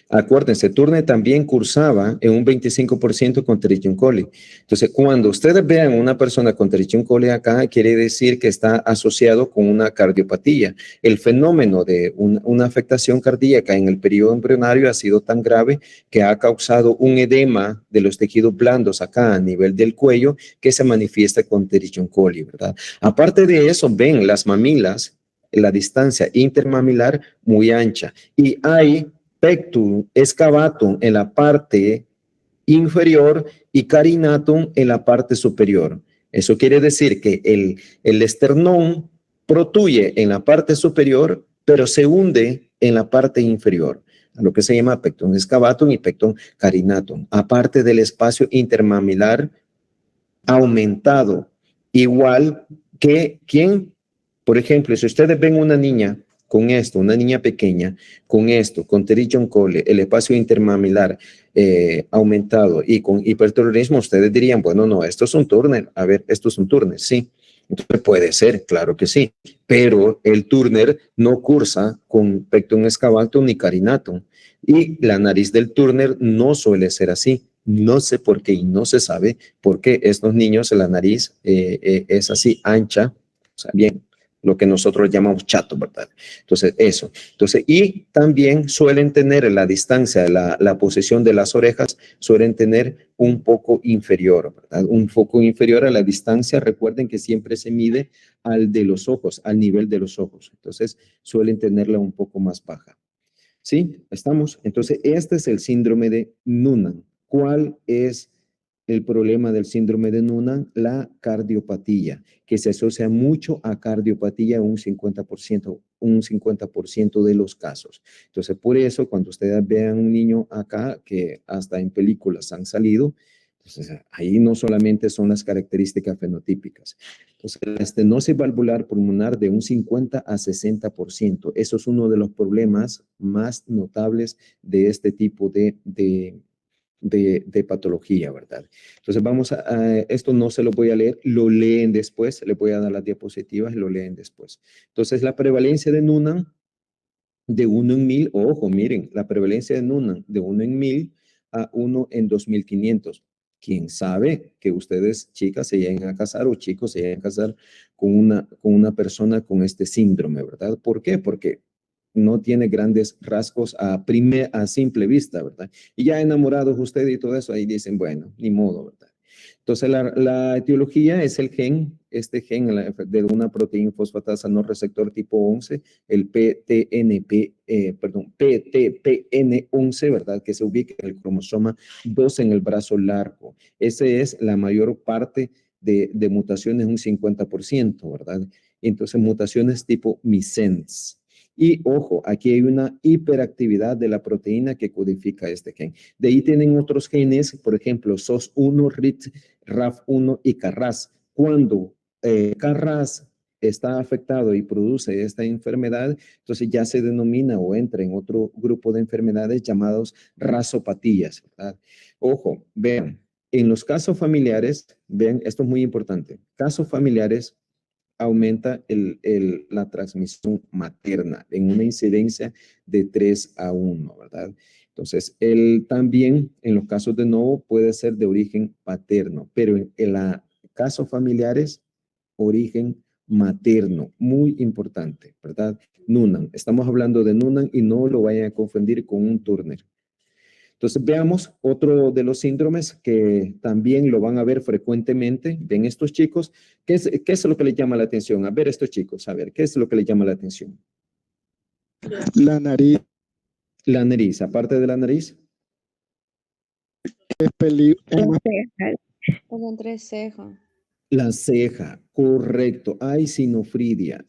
Acuérdense, Turner también cursaba en un 25% con Pterygium colli. Entonces, cuando ustedes vean una persona con Pterygium colli acá, quiere decir que está asociado con una cardiopatía. El fenómeno de una afectación cardíaca en el periodo embrionario ha sido tan grave que ha causado un edema de los tejidos blandos acá a nivel del cuello que se manifiesta con Pterygium colli, ¿verdad? Aparte de eso, ven las mamilas, la distancia intermamilar muy ancha y hay pectum excavatum en la parte inferior y carinatum en la parte superior. Eso quiere decir que el esternón protuye en la parte superior, pero se hunde en la parte inferior, a lo que se llama pectum excavatum y pectum carinatum, aparte del espacio intermamilar aumentado, igual que quien. Por ejemplo, si ustedes ven una niña con esto, una niña pequeña, con esto, con Pterygium colli, el espacio intermamilar aumentado y con hipertelorismo, ustedes dirían, bueno, no, esto es un Turner. A ver, esto es un Turner, sí. Entonces puede ser, claro que sí. Pero el Turner no cursa con pectum excavatum ni carinatum. Y la nariz del Turner no suele ser así. No sé por qué y no se sabe por qué estos niños, la nariz es así ancha, o sea, bien, lo que nosotros llamamos chato, ¿verdad? Entonces, eso. Entonces, y también suelen tener la distancia, la posición de las orejas, suelen tener un poco inferior, ¿verdad? Un poco inferior a la distancia. Recuerden que siempre se mide al de los ojos, al nivel de los ojos. Entonces, suelen tenerla un poco más baja. ¿Sí? ¿Estamos? Entonces, este es el síndrome de Noonan. ¿Cuál es el problema del síndrome de Noonan? La cardiopatía, que se asocia mucho a cardiopatía un 50% de los casos. Entonces, por eso, cuando ustedes vean un niño acá, que hasta en películas han salido, entonces, ahí no solamente son las características fenotípicas. Entonces, la estenosis valvular pulmonar de un 50 a 60%. Eso es uno de los problemas más notables de este tipo de patología, ¿verdad? Entonces vamos esto no se lo voy a leer, lo leen después, le voy a dar las diapositivas y lo leen después. Entonces la prevalencia de Noonan de 1 en 1000, ojo, miren, la prevalencia de Noonan de 1 en 1000 a 1 en 2500. ¿Quién sabe que ustedes, chicas, se lleguen a casar o chicos se lleguen a casar con una persona con este síndrome, ¿verdad? ¿Por qué? Porque no tiene grandes rasgos a simple vista, ¿verdad? Y ya enamorados ustedes y todo eso, ahí dicen, bueno, ni modo, ¿verdad? Entonces, la etiología es el gen, este gen de una proteína fosfatasa no receptor tipo 11, el PTPN11, ¿verdad? Que se ubica en el cromosoma 2 en el brazo largo. Ese es la mayor parte de mutaciones, un 50%, ¿verdad? Entonces, mutaciones tipo missense. Y ojo, aquí hay una hiperactividad de la proteína que codifica este gen. De ahí tienen otros genes, por ejemplo, SOS1, RIT, RAF1 y CARRAS. Cuando CARRAS está afectado y produce esta enfermedad, entonces ya se denomina o entra en otro grupo de enfermedades llamados rasopatías, ¿verdad? Ojo, vean, en los casos familiares, vean, esto es muy importante, casos familiares aumenta la transmisión materna en una incidencia de 3 a 1, ¿verdad? Entonces, también en los casos de novo puede ser de origen paterno, pero en los casos familiares, origen materno, muy importante, ¿verdad? Noonan, estamos hablando de Noonan y no lo vayan a confundir con un Turner. Entonces, veamos otro de los síndromes que también lo van a ver frecuentemente. Ven estos chicos, ¿qué es lo que les llama la atención? A ver estos chicos, a ver, ¿qué es lo que les llama la atención? La nariz. La nariz, aparte de la nariz. Es Con 3 cejas. La ceja, correcto. Hay sinofridia.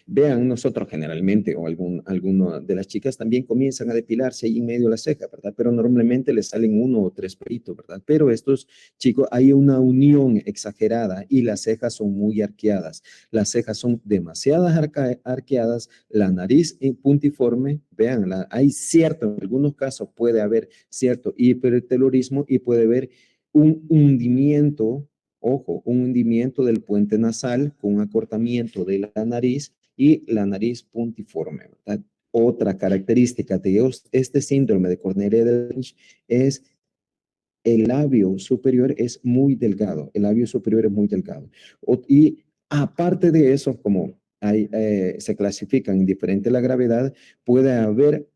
Vean, nosotros generalmente, o alguna de las chicas también comienzan a depilarse ahí en medio de la ceja, ¿verdad? Pero normalmente les salen 1 o 3 pelitos, ¿verdad? Pero estos chicos, hay una unión exagerada y las cejas son muy arqueadas. Las cejas son demasiadas arqueadas, la nariz puntiforme, vean, en algunos casos puede haber cierto hipertelorismo y puede haber un hundimiento. Ojo, un hundimiento del puente nasal con un acortamiento de la nariz y la nariz puntiforme, ¿verdad? Otra característica de este síndrome de Cornelia de Lynch es el labio superior es muy delgado. El labio superior es muy delgado. Y aparte de eso, como se clasifican diferente la gravedad, puede haber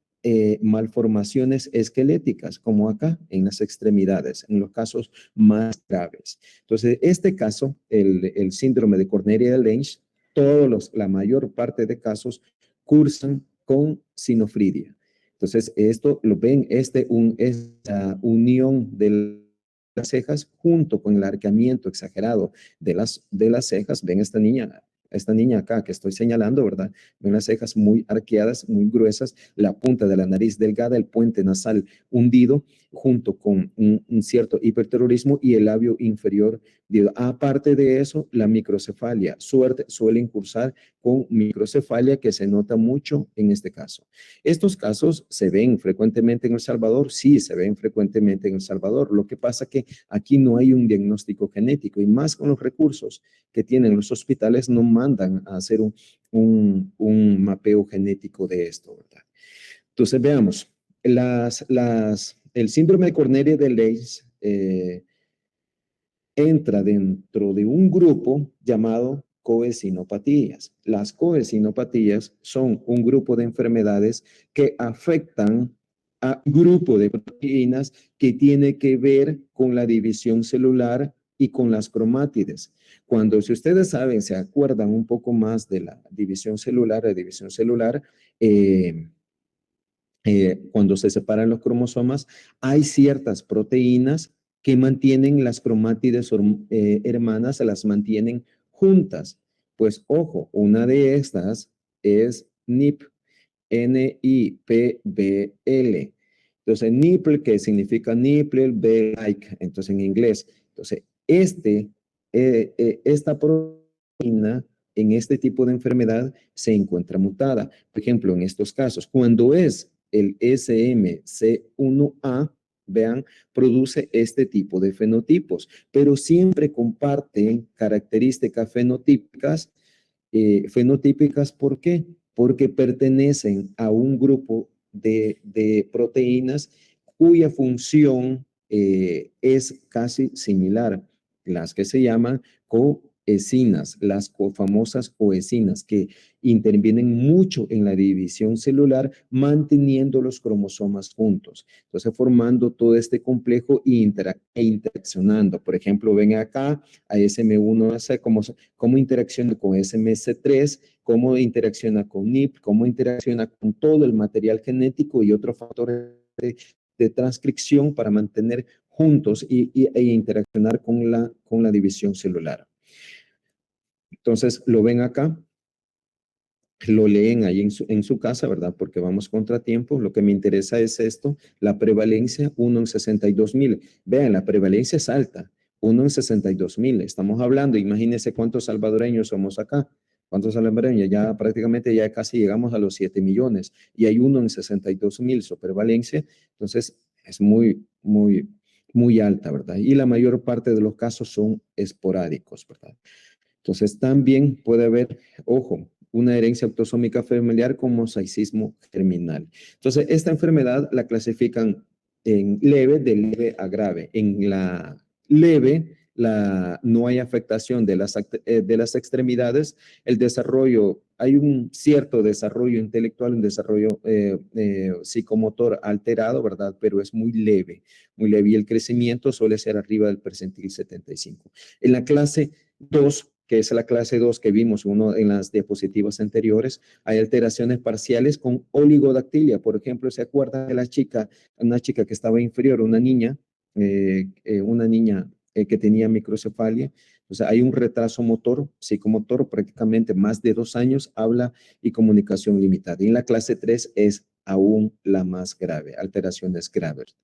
malformaciones esqueléticas, como acá en las extremidades, en los casos más graves. Entonces, este caso, el síndrome de Cornelia de Lynch, la mayor parte de casos cursan con sinofridia. Entonces, esto lo ven, esta unión de las cejas junto con el arqueamiento exagerado de las cejas. Ven esta niña acá que estoy señalando, ¿verdad? Ven las cejas muy arqueadas, muy gruesas, la punta de la nariz delgada, el puente nasal hundido, junto con un cierto hiperterorismo y el labio inferior. Aparte de eso, la microcefalia suelen cursar con microcefalia, que se nota mucho en este caso. Estos casos se ven frecuentemente en El Salvador, sí, se ven frecuentemente en El Salvador. Lo que pasa que aquí no hay un diagnóstico genético y más con los recursos que tienen los hospitales no mandan a hacer un mapeo genético de esto, ¿verdad? Entonces veamos, el síndrome de Cornelia de Lynch entra dentro de un grupo llamado coecinopatías. Las coecinopatías son un grupo de enfermedades que afectan a un grupo de proteínas que tiene que ver con la división celular y con las cromátides. Si ustedes saben, se acuerdan un poco más de la división celular, cuando se separan los cromosomas, hay ciertas proteínas que mantienen las cromátides hermanas, se las mantienen juntas. Pues ojo, una de estas es NIP, N-I-P-B-L. Entonces, nipple, que significa nipple, B-like, entonces en inglés. Entonces, esta proteína en este tipo de enfermedad se encuentra mutada. Por ejemplo, en estos casos, cuando es el SMC1A, vean, produce este tipo de fenotipos, pero siempre comparten características fenotípicas. ¿Por qué? Porque pertenecen a un grupo de proteínas cuya función es casi similar, las que se llaman coesinas, las famosas coesinas que intervienen mucho en la división celular, manteniendo los cromosomas juntos. Entonces, formando todo este complejo e interaccionando. Por ejemplo, ven acá a SM1AC, cómo interacciona con SMC3, cómo interacciona con NIP, cómo interacciona con todo el material genético y otros factores de transcripción para mantener juntos e interaccionar con la división celular. Entonces, lo ven acá, lo leen ahí en su casa, ¿verdad? Porque vamos contratiempo. Lo que me interesa es esto, la prevalencia 1 en 62,000. Vean, la prevalencia es alta, 1 en 62,000. Estamos hablando, imagínense cuántos salvadoreños somos acá. ¿Cuántos salvadoreños? Ya prácticamente ya casi llegamos a los 7 millones y hay 1 en 62,000 su prevalencia. Entonces, es muy alta, ¿verdad? Y la mayor parte de los casos son esporádicos, ¿verdad? Entonces, también puede haber, ojo, una herencia autosómica familiar con mosaicismo germinal. Entonces, esta enfermedad la clasifican en leve, de leve a grave. En la leve, no hay afectación de las extremidades. El desarrollo, hay un cierto desarrollo intelectual, un desarrollo psicomotor alterado, ¿verdad? Pero es muy leve, y el crecimiento suele ser arriba del percentil 75. En la clase 2, que es la clase 2 que vimos en las diapositivas anteriores, hay alteraciones parciales con oligodactilia. Por ejemplo, ¿se acuerdan de una chica que estaba inferior, una niña que tenía microcefalia? O sea, hay un retraso motor, psicomotor, prácticamente más de 2 años, habla y comunicación limitada. Y en la clase 3 es aún la más grave, alteraciones graves.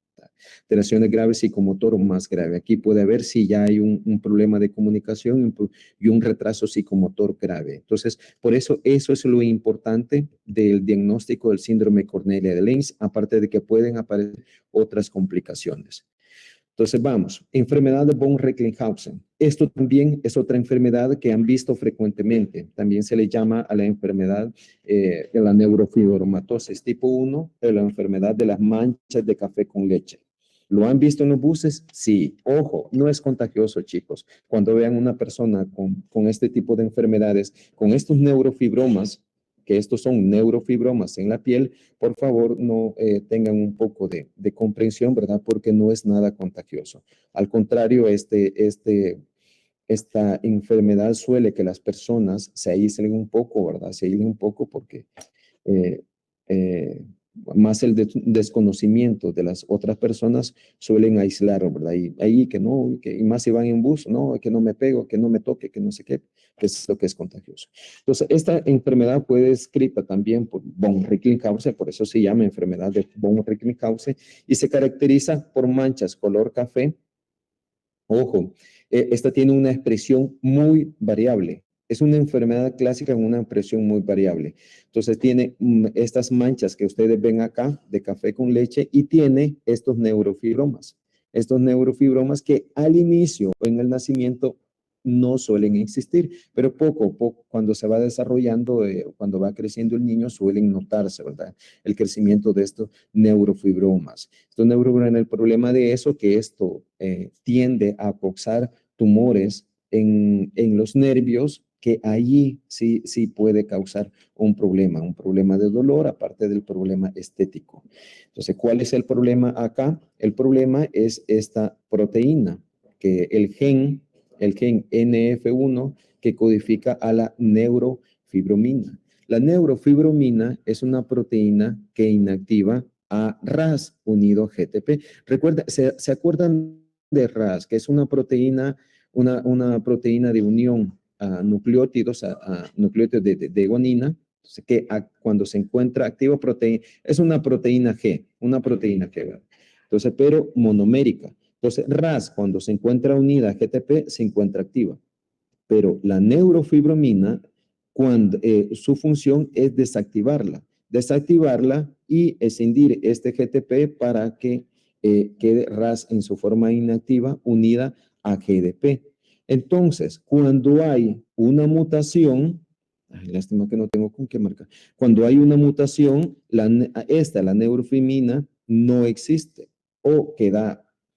Alteraciones graves psicomotor o más grave. Aquí puede haber si ya hay un problema de comunicación y un retraso psicomotor grave. Entonces, por eso es lo importante del diagnóstico del síndrome Cornelia de Lenz, aparte de que pueden aparecer otras complicaciones. Entonces, vamos, enfermedad de von Recklinghausen. Esto también es otra enfermedad que han visto frecuentemente. También se le llama a la enfermedad de la neurofibromatosis tipo 1, de la enfermedad de las manchas de café con leche. ¿Lo han visto en los buses? Sí. Ojo, no es contagioso, chicos. Cuando vean una persona con este tipo de enfermedades, con estos neurofibromas, que estos son neurofibromas en la piel, por favor no tengan un poco de comprensión, ¿verdad? Porque no es nada contagioso. Al contrario, esta enfermedad suele que las personas se aíslen un poco, ¿verdad? Se aíslen un poco porque más el desconocimiento de las otras personas suelen aislar, ¿verdad? Y ahí y más si van en bus, no, que no me pego, que no me toque, que no sé qué, que es lo que es contagioso. Entonces, esta enfermedad puede escrita también por von Recklinghausen, por eso se llama enfermedad de von Recklinghausen, y se caracteriza por manchas color café. Ojo, esta tiene una expresión muy variable. Es una enfermedad clásica con una expresión muy variable. Entonces tiene estas manchas que ustedes ven acá de café con leche y tiene estos neurofibromas. Estos neurofibromas que al inicio o en el nacimiento no suelen existir, pero poco a poco cuando se va desarrollando, cuando va creciendo el niño, suelen notarse, ¿verdad? El crecimiento de estos neurofibromas. Estos neurofibromas, el problema de eso que esto tiende a causar tumores en los nervios, que allí sí puede causar un problema de dolor, aparte del problema estético. Entonces, ¿cuál es el problema acá? El problema es esta proteína, que el gen NF1, que codifica a la neurofibromina. La neurofibromina es una proteína que inactiva a RAS unido a GTP. Recuerda, ¿se acuerdan de RAS, que es una proteína de unión a nucleótidos, a nucleótidos de guanina, que cuando se encuentra activa proteína, es una proteína G, ¿verdad? Entonces, pero monomérica. Entonces, RAS, cuando se encuentra unida a GTP, se encuentra activa. Pero la neurofibromina, su función es desactivarla y escindir este GTP para que quede RAS en su forma inactiva unida a GDP. Entonces, cuando hay una mutación, lástima que no tengo con qué marcar, cuando hay una mutación, la neurofibrominas no existe o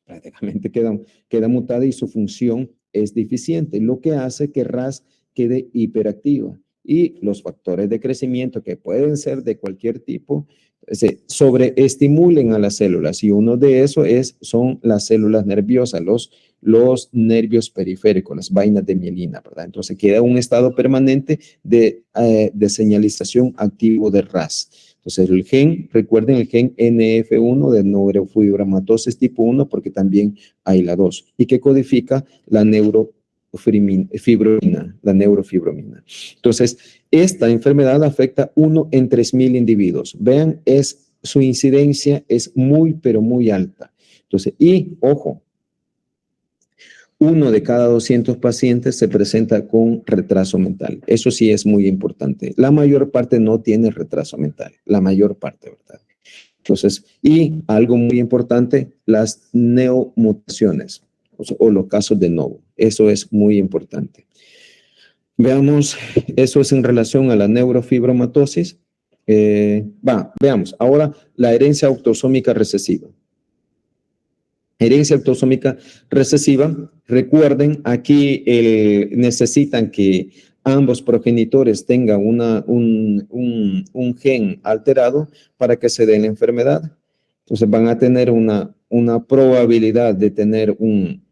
prácticamente queda mutada y su función es deficiente, lo que hace que RAS quede hiperactiva. Y los factores de crecimiento, que pueden ser de cualquier tipo, se sobreestimulen a las células, y uno de esos son las células nerviosas, los nervios periféricos, las vainas de mielina, ¿verdad? Entonces queda un estado permanente de señalización activo de RAS. Entonces el gen, recuerden el gen NF1 de neurofibromatosis tipo 1, porque también hay la 2, y que codifica la neurofibromina. Entonces, esta enfermedad afecta 1 en 3,000 individuos. Vean, su incidencia es muy, pero muy alta. Entonces, y ojo, 1 de cada 200 pacientes se presenta con retraso mental. Eso sí es muy importante. La mayor parte no tiene retraso mental, la mayor parte, ¿verdad? Entonces, y algo muy importante, las neomutaciones, o los casos de novo. Eso es muy importante. Veamos, eso es en relación a la neurofibromatosis. Veamos, ahora la herencia autosómica recesiva. Herencia autosómica recesiva, recuerden, aquí necesitan que ambos progenitores tengan un gen alterado para que se dé la enfermedad. Entonces van a tener una probabilidad de tener un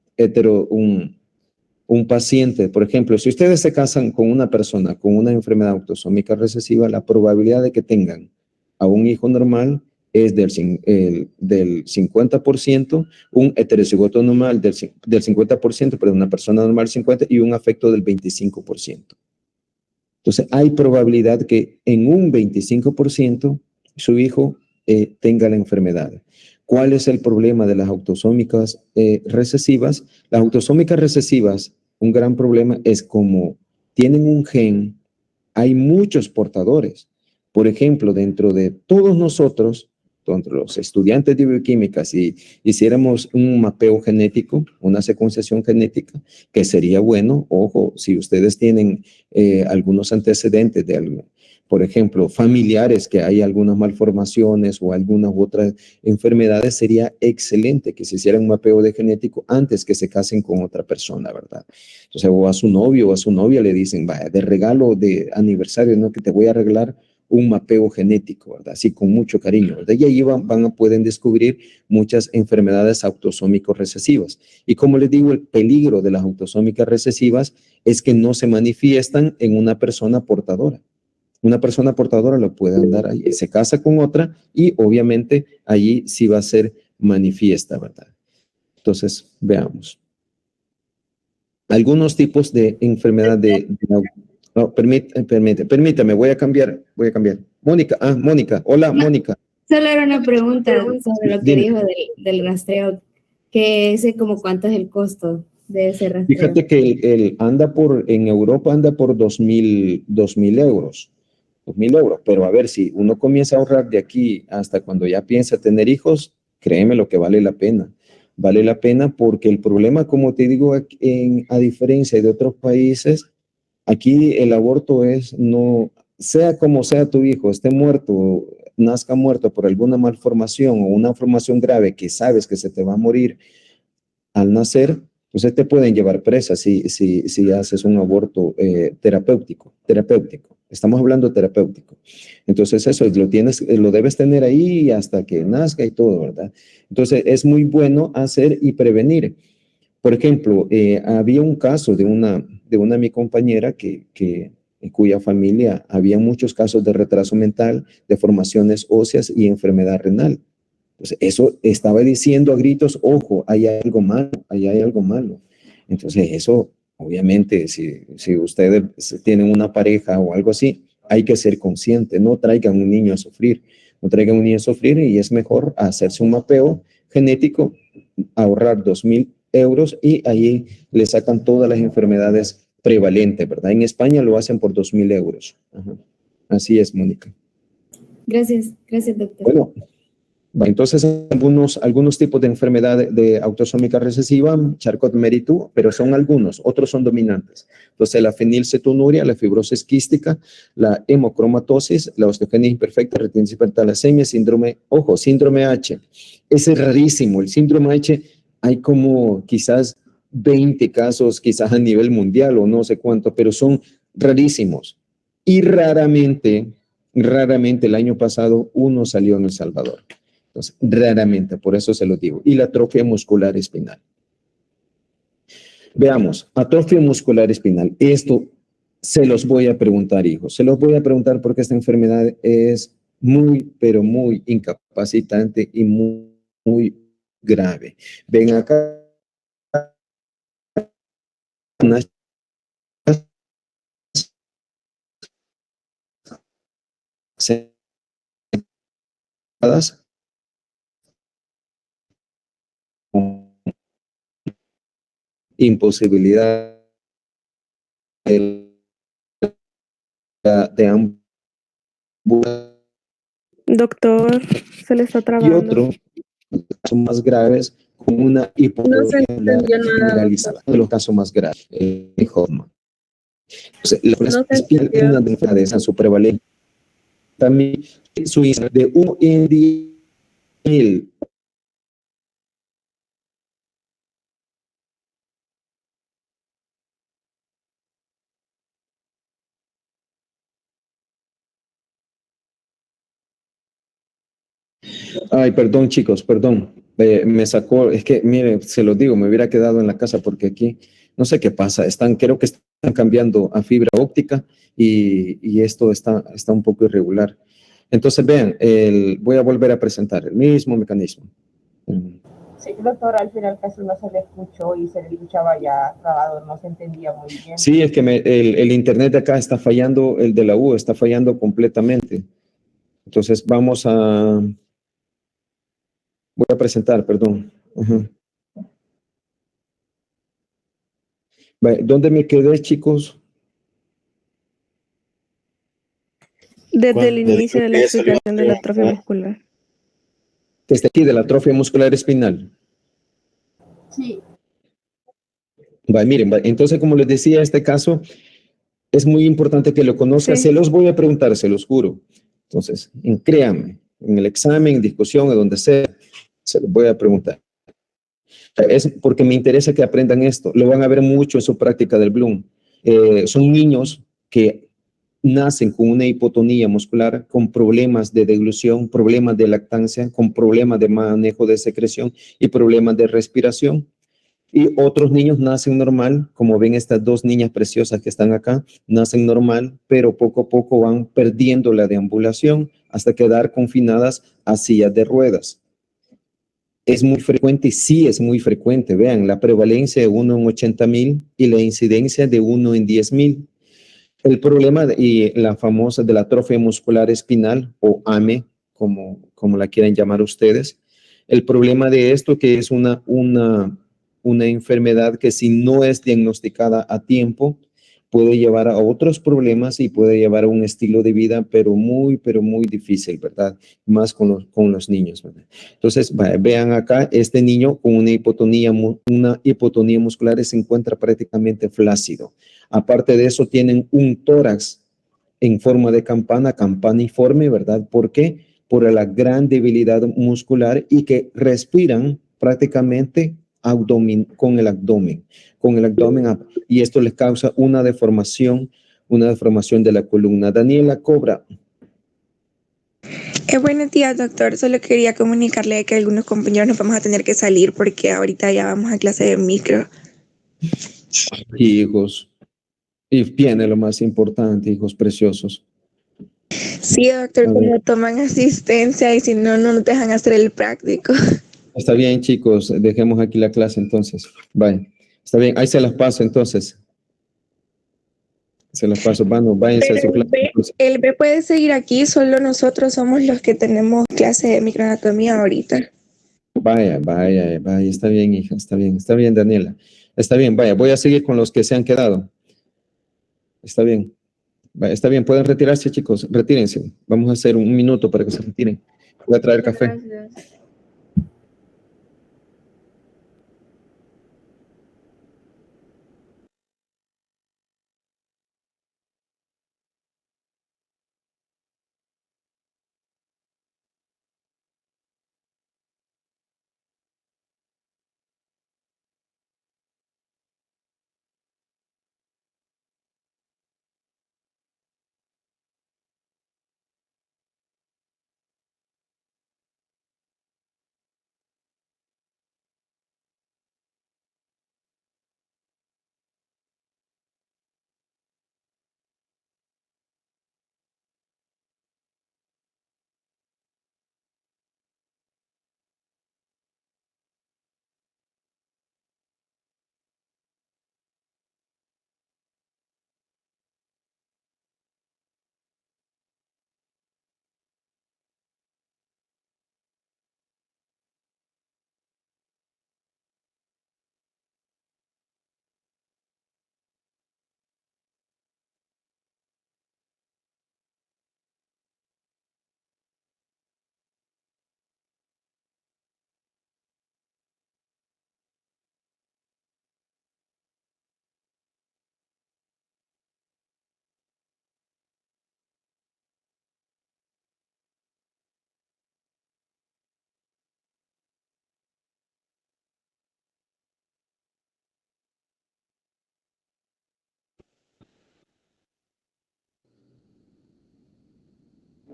paciente. Por ejemplo, si ustedes se casan con una persona con una enfermedad autosómica recesiva, la probabilidad de que tengan a un hijo normal es del 50%, un heterocigoto normal del 50%, pero una persona normal 50%, y un afecto del 25%. Entonces, hay probabilidad que en un 25% su hijo tenga la enfermedad. ¿Cuál es el problema de las autosómicas recesivas? Las autosómicas recesivas, un gran problema es como tienen un gen, hay muchos portadores. Por ejemplo, dentro de todos nosotros, entre los estudiantes de bioquímica, si hiciéramos un mapeo genético, una secuenciación genética, que sería bueno, ojo, si ustedes tienen algunos antecedentes de, por ejemplo, familiares, que hay algunas malformaciones o algunas otras enfermedades, sería excelente que se hiciera un mapeo de genético antes que se casen con otra persona, ¿verdad? Entonces, o a su novio o a su novia le dicen, vaya, de regalo de aniversario, ¿no? Que te voy a arreglar un mapeo genético, ¿verdad? Así con mucho cariño, ¿verdad? Y ahí pueden descubrir muchas enfermedades autosómicos recesivas. Y como les digo, el peligro de las autosómicas recesivas es que no se manifiestan en una persona portadora. Una persona portadora lo puede andar ahí, se casa con otra y obviamente allí sí va a ser manifiesta, ¿verdad? Entonces, veamos. Algunos tipos de enfermedad no, permítame, voy a cambiar. Mónica, hola, Mónica. Solo era una pregunta sobre lo que dijo del rastreo, que ese como cuánto es el costo de ese rastreo. Fíjate que en Europa anda por 2,000 euros. 2,000 euros, pero a ver, si uno comienza a ahorrar de aquí hasta cuando ya piensa tener hijos, créeme lo que vale la pena. Vale la pena porque el problema, como te digo, a diferencia de otros países, aquí el aborto no, sea como sea tu hijo, esté muerto, nazca muerto por alguna malformación o una formación grave que sabes que se te va a morir al nacer, entonces te pueden llevar presa si haces un aborto terapéutico. Estamos hablando terapéutico. Entonces eso lo debes tener ahí hasta que nazca y todo, ¿verdad? Entonces es muy bueno hacer y prevenir. Por ejemplo, había un caso de una de mi compañera en cuya familia había muchos casos de retraso mental, deformaciones óseas y enfermedad renal. Entonces, eso estaba diciendo a gritos, ojo, ahí hay algo malo. Entonces, eso, obviamente, si ustedes tienen una pareja o algo así, hay que ser consciente, no traigan un niño a sufrir, y es mejor hacerse un mapeo genético, ahorrar 2,000 euros y ahí le sacan todas las enfermedades prevalentes, ¿verdad? En España lo hacen por 2,000 euros. Ajá. Así es, Mónica. Gracias, doctor. Bueno, entonces algunos tipos de enfermedad de autosómica recesiva, Charcot-Marie-Tooth, pero son algunos, otros son dominantes. Entonces la fenilcetonuria, la fibrosis quística, la hemocromatosis, la osteogenia imperfecta, retinitis hipertalasemia, síndrome H. Ese es rarísimo, el síndrome H. Hay como quizás 20 casos quizás a nivel mundial o no sé cuánto, pero son rarísimos. Y raramente el año pasado uno salió en El Salvador. Entonces, raramente, por eso se lo digo. Y la atrofia muscular espinal. Veamos, atrofia muscular espinal. Esto se los voy a preguntar, hijos. Se los voy a preguntar porque esta enfermedad es muy, pero muy incapacitante y muy, muy grave. Ven acá. Unas sentadas con imposibilidad de ambos. Doctor, se le está Y trabando. otro, son más graves, con una No se hipotonía entendió nada, generalizada. doctor. Uno de los casos más graves, Hoffman. Entonces, la No se espinal es entendió. una de las enfermedades su prevalencia. También su índice de 1 en 10.000. Ay, perdón, chicos, perdón. Me sacó, es que, mire, se lo digo, me hubiera quedado en la casa porque aquí, no sé qué pasa, creo que están cambiando a fibra óptica y esto está un poco irregular. Entonces, vean, voy a volver a presentar el mismo mecanismo. Sí, doctor, al final casi no se le escuchó y se le escuchaba ya trabado, no se entendía muy bien. Sí, es que el internet de acá está fallando, el de la U está fallando completamente. Entonces, voy a presentar, perdón. Ajá. ¿Dónde me quedé, chicos? Desde el inicio de la explicación de la atrofia muscular. Desde aquí, de la atrofia muscular espinal. Sí. Miren, entonces, como les decía, este caso es muy importante que lo conozcan. Sí. Se los voy a preguntar, se los juro. Entonces, créanme, en el examen, en discusión, en donde sea, se los voy a preguntar. Es porque me interesa que aprendan esto. Lo van a ver mucho en su práctica del Bloom. Son niños que nacen con una hipotonía muscular, con problemas de deglución, problemas de lactancia, con problemas de manejo de secreción y problemas de respiración. Y otros niños nacen normal, como ven estas dos niñas preciosas que están acá, nacen normal, pero poco a poco van perdiendo la deambulación hasta quedar confinadas a sillas de ruedas. Es muy frecuente, sí es muy frecuente. Vean, la prevalencia de 1 en 80,000 y la incidencia de 1 en 10,000. El problema y la famosa de la atrofia muscular espinal o AME, como la quieran llamar ustedes, el problema de esto que es una enfermedad que si no es diagnosticada a tiempo, puede llevar a otros problemas y puede llevar a un estilo de vida, pero muy difícil, ¿verdad? Más con los niños, ¿verdad? Entonces, vean acá, este niño con una hipotonía muscular se encuentra prácticamente flácido. Aparte de eso, tienen un tórax en forma de campaniforme, ¿verdad? ¿Por qué? Por la gran debilidad muscular y que respiran prácticamente con el abdomen, y esto les causa una deformación de la columna. Daniela Cobra. Buenos días, doctor. Solo quería comunicarle que algunos compañeros nos vamos a tener que salir porque ahorita ya vamos a clase de micro. Hijos, y viene lo más importante, hijos preciosos. Sí, doctor, como toman asistencia y si no, no nos dejan hacer el práctico. Está bien, chicos, dejemos aquí la clase entonces. Bye. Está bien, ahí se las paso entonces. Se las paso, váyanse a su clase. El B puede seguir aquí, solo nosotros somos los que tenemos clase de microanatomía ahorita. Vaya, está bien, hija, está bien, Daniela. Está bien, vaya, voy a seguir con los que se han quedado. Está bien. Vaya, está bien, pueden retirarse, chicos, retírense. Vamos a hacer un minuto para que se retiren. Voy a traer café. Gracias.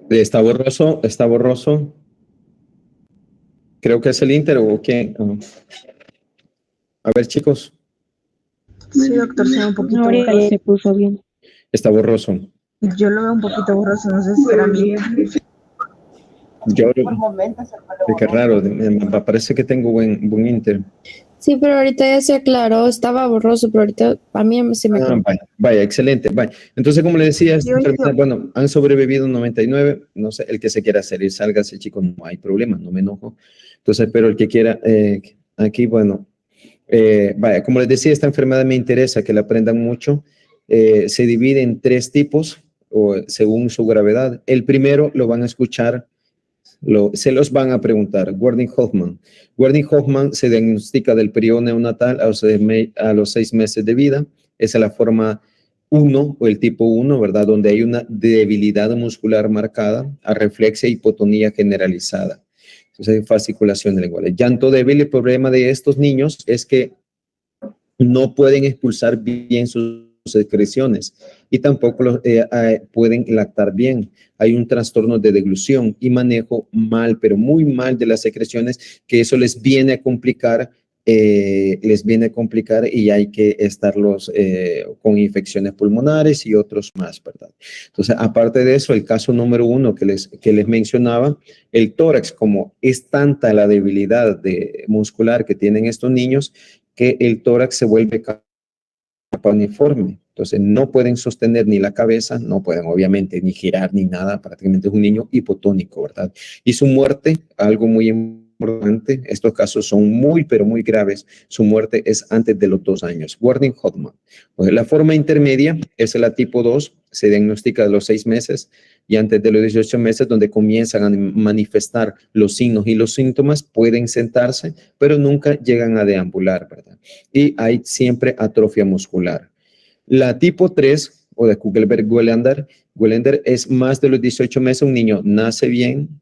Está borroso, está borroso. Creo que es el Inter o quién. A ver, chicos. Sí, doctor, se ve un poquito Ahorita ya se puso bien. Está borroso. Yo lo veo un poquito borroso, no sé si será mío. Yo, Por momentos se pone qué raro, me parece que tengo buen Inter. Sí, pero ahorita ya se aclaró, estaba borroso, pero ahorita a mí se me aclaró. Vaya, excelente. Vaya. Entonces, como le decía, bueno, han sobrevivido 99, no sé, el que se quiera salir, sálgase, chicos, no hay problema, no me enojo. Entonces, pero el que quiera, aquí, bueno, vaya, como les decía, esta enfermedad me interesa que la aprendan mucho. Se divide en 3 tipos, o según su gravedad. El primero lo van a escuchar, se los van a preguntar. Gordon-Hoffmann. Gordon-Hoffmann se diagnostica del periodo neonatal a los 6 meses de vida. Esa es la forma 1 o el tipo 1, ¿verdad? Donde hay una debilidad muscular marcada, arreflexia, hipotonía generalizada. Entonces hay fasciculación lingual. El llanto débil, el problema de estos niños es que no pueden expulsar bien sus secreciones y tampoco pueden lactar bien. Hay un trastorno de deglución y manejo mal, pero muy mal de las secreciones, que eso les viene a complicar y hay que estarlos con infecciones pulmonares y otros más, ¿verdad? Entonces, aparte de eso, el caso número 1 que les mencionaba, el tórax, como es tanta la debilidad muscular que tienen estos niños, que el tórax se vuelve capa uniforme. Entonces, no pueden sostener ni la cabeza, no pueden obviamente ni girar ni nada, prácticamente es un niño hipotónico, ¿verdad? Y su muerte, algo muy importante, estos casos son muy, pero muy graves, su muerte es antes de los 2 años. Gordon-Hoffmann. Pues la forma intermedia es la tipo 2, se diagnostica a los 6 meses y antes de los 18 meses, donde comienzan a manifestar los signos y los síntomas, pueden sentarse, pero nunca llegan a deambular, ¿verdad? Y hay siempre atrofia muscular. La tipo 3, o de Kugelberg-Welander, es más de los 18 meses, un niño nace bien,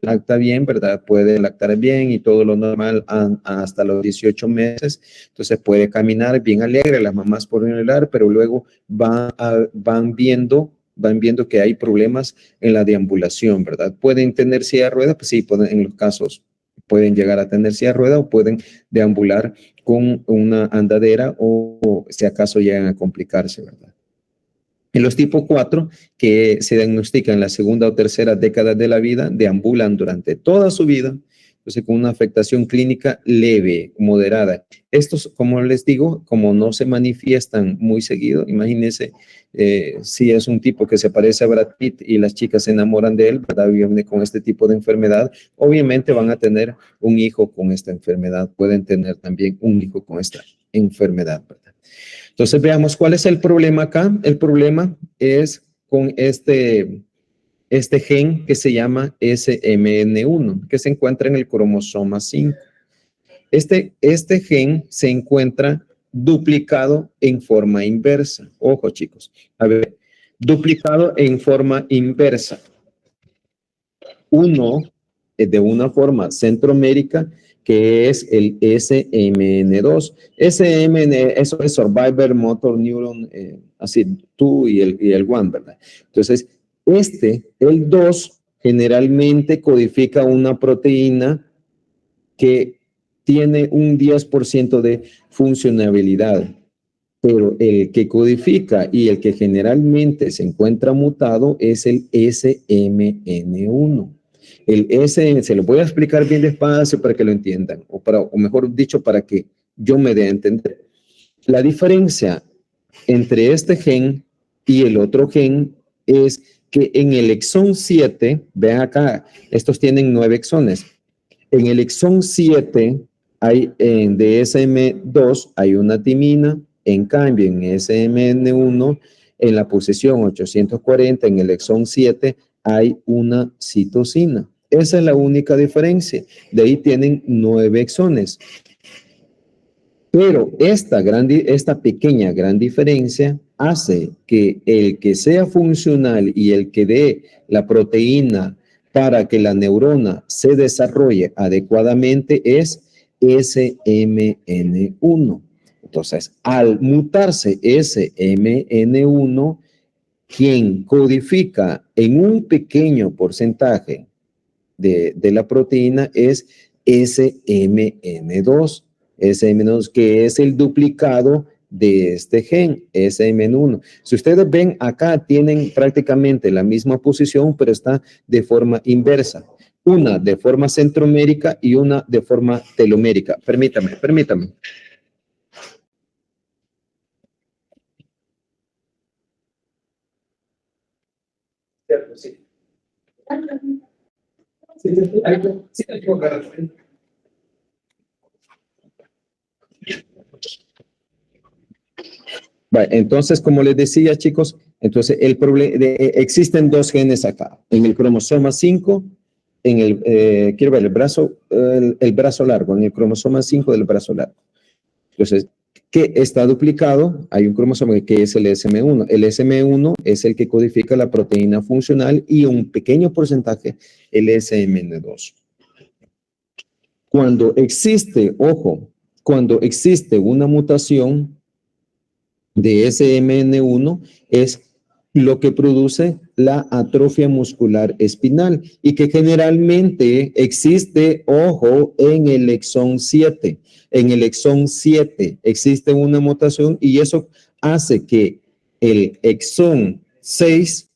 lacta bien, ¿verdad? Puede lactar bien y todo lo normal hasta los 18 meses, entonces puede caminar bien alegre, las mamás pueden hablar, pero luego van viendo que hay problemas en la deambulación, ¿verdad? ¿Pueden tener silla de ruedas? Pues sí, en los casos pueden llegar a tener silla de ruedas o pueden deambular con una andadera o si acaso llegan a complicarse, ¿verdad? En los tipo 4, que se diagnostican en la segunda o tercera década de la vida, deambulan durante toda su vida, entonces con una afectación clínica leve, moderada. Estos, como les digo, como no se manifiestan muy seguido, imagínense si es un tipo que se parece a Brad Pitt y las chicas se enamoran de él, ¿verdad? Viene con este tipo de enfermedad, obviamente van a tener un hijo con esta enfermedad, pueden tener también un hijo con esta enfermedad, ¿verdad? Entonces veamos cuál es el problema acá. El problema es con este gen que se llama SMN1, que se encuentra en el cromosoma 5. Este gen se encuentra duplicado en forma inversa. Ojo, chicos. A ver, duplicado en forma inversa. Uno de una forma centromérica, que es el SMN2. Eso es Survivor Motor Neuron, así, 2 y el 1, ¿verdad? Entonces, el 2, generalmente codifica una proteína que tiene un 10% de funcionabilidad, pero el que codifica y el que generalmente se encuentra mutado es el SMN1. El SN, se lo voy a explicar bien despacio para que lo entiendan, o mejor dicho, para que yo me dé a entender. La diferencia entre este gen y el otro gen es que en el exón 7, vean acá, estos tienen 9 exones. En el exón 7 hay en DSM2 hay una timina, en cambio en SMN1 en la posición 840 en el exón 7 hay una citosina. Esa es la única diferencia. De ahí tienen 9 exones. Pero esta pequeña gran diferencia hace que el que sea funcional y el que dé la proteína para que la neurona se desarrolle adecuadamente es SMN1. Entonces, al mutarse SMN1, quien codifica en un pequeño porcentaje de la proteína es SMN2. SMN2, que es el duplicado de este gen, SMN1. Si ustedes ven acá, tienen prácticamente la misma posición, pero está de forma inversa. Una de forma centromérica y una de forma telomérica. Permítame. Sí. Vale, entonces, como les decía, chicos, entonces existen dos genes acá, en el cromosoma 5, en el, quiero ver, el brazo largo, en el cromosoma 5 del brazo largo. Entonces, ¿qué está duplicado? Hay un cromosoma que es el SM1. El SM1 es el que codifica la proteína funcional y un pequeño porcentaje, el SMN2. Cuando existe, ojo, cuando existe una mutación de SMN1 es lo que produce la atrofia muscular espinal y que generalmente existe, ojo, en el exón 7. En el exón 7 existe una mutación y eso hace que el exón 6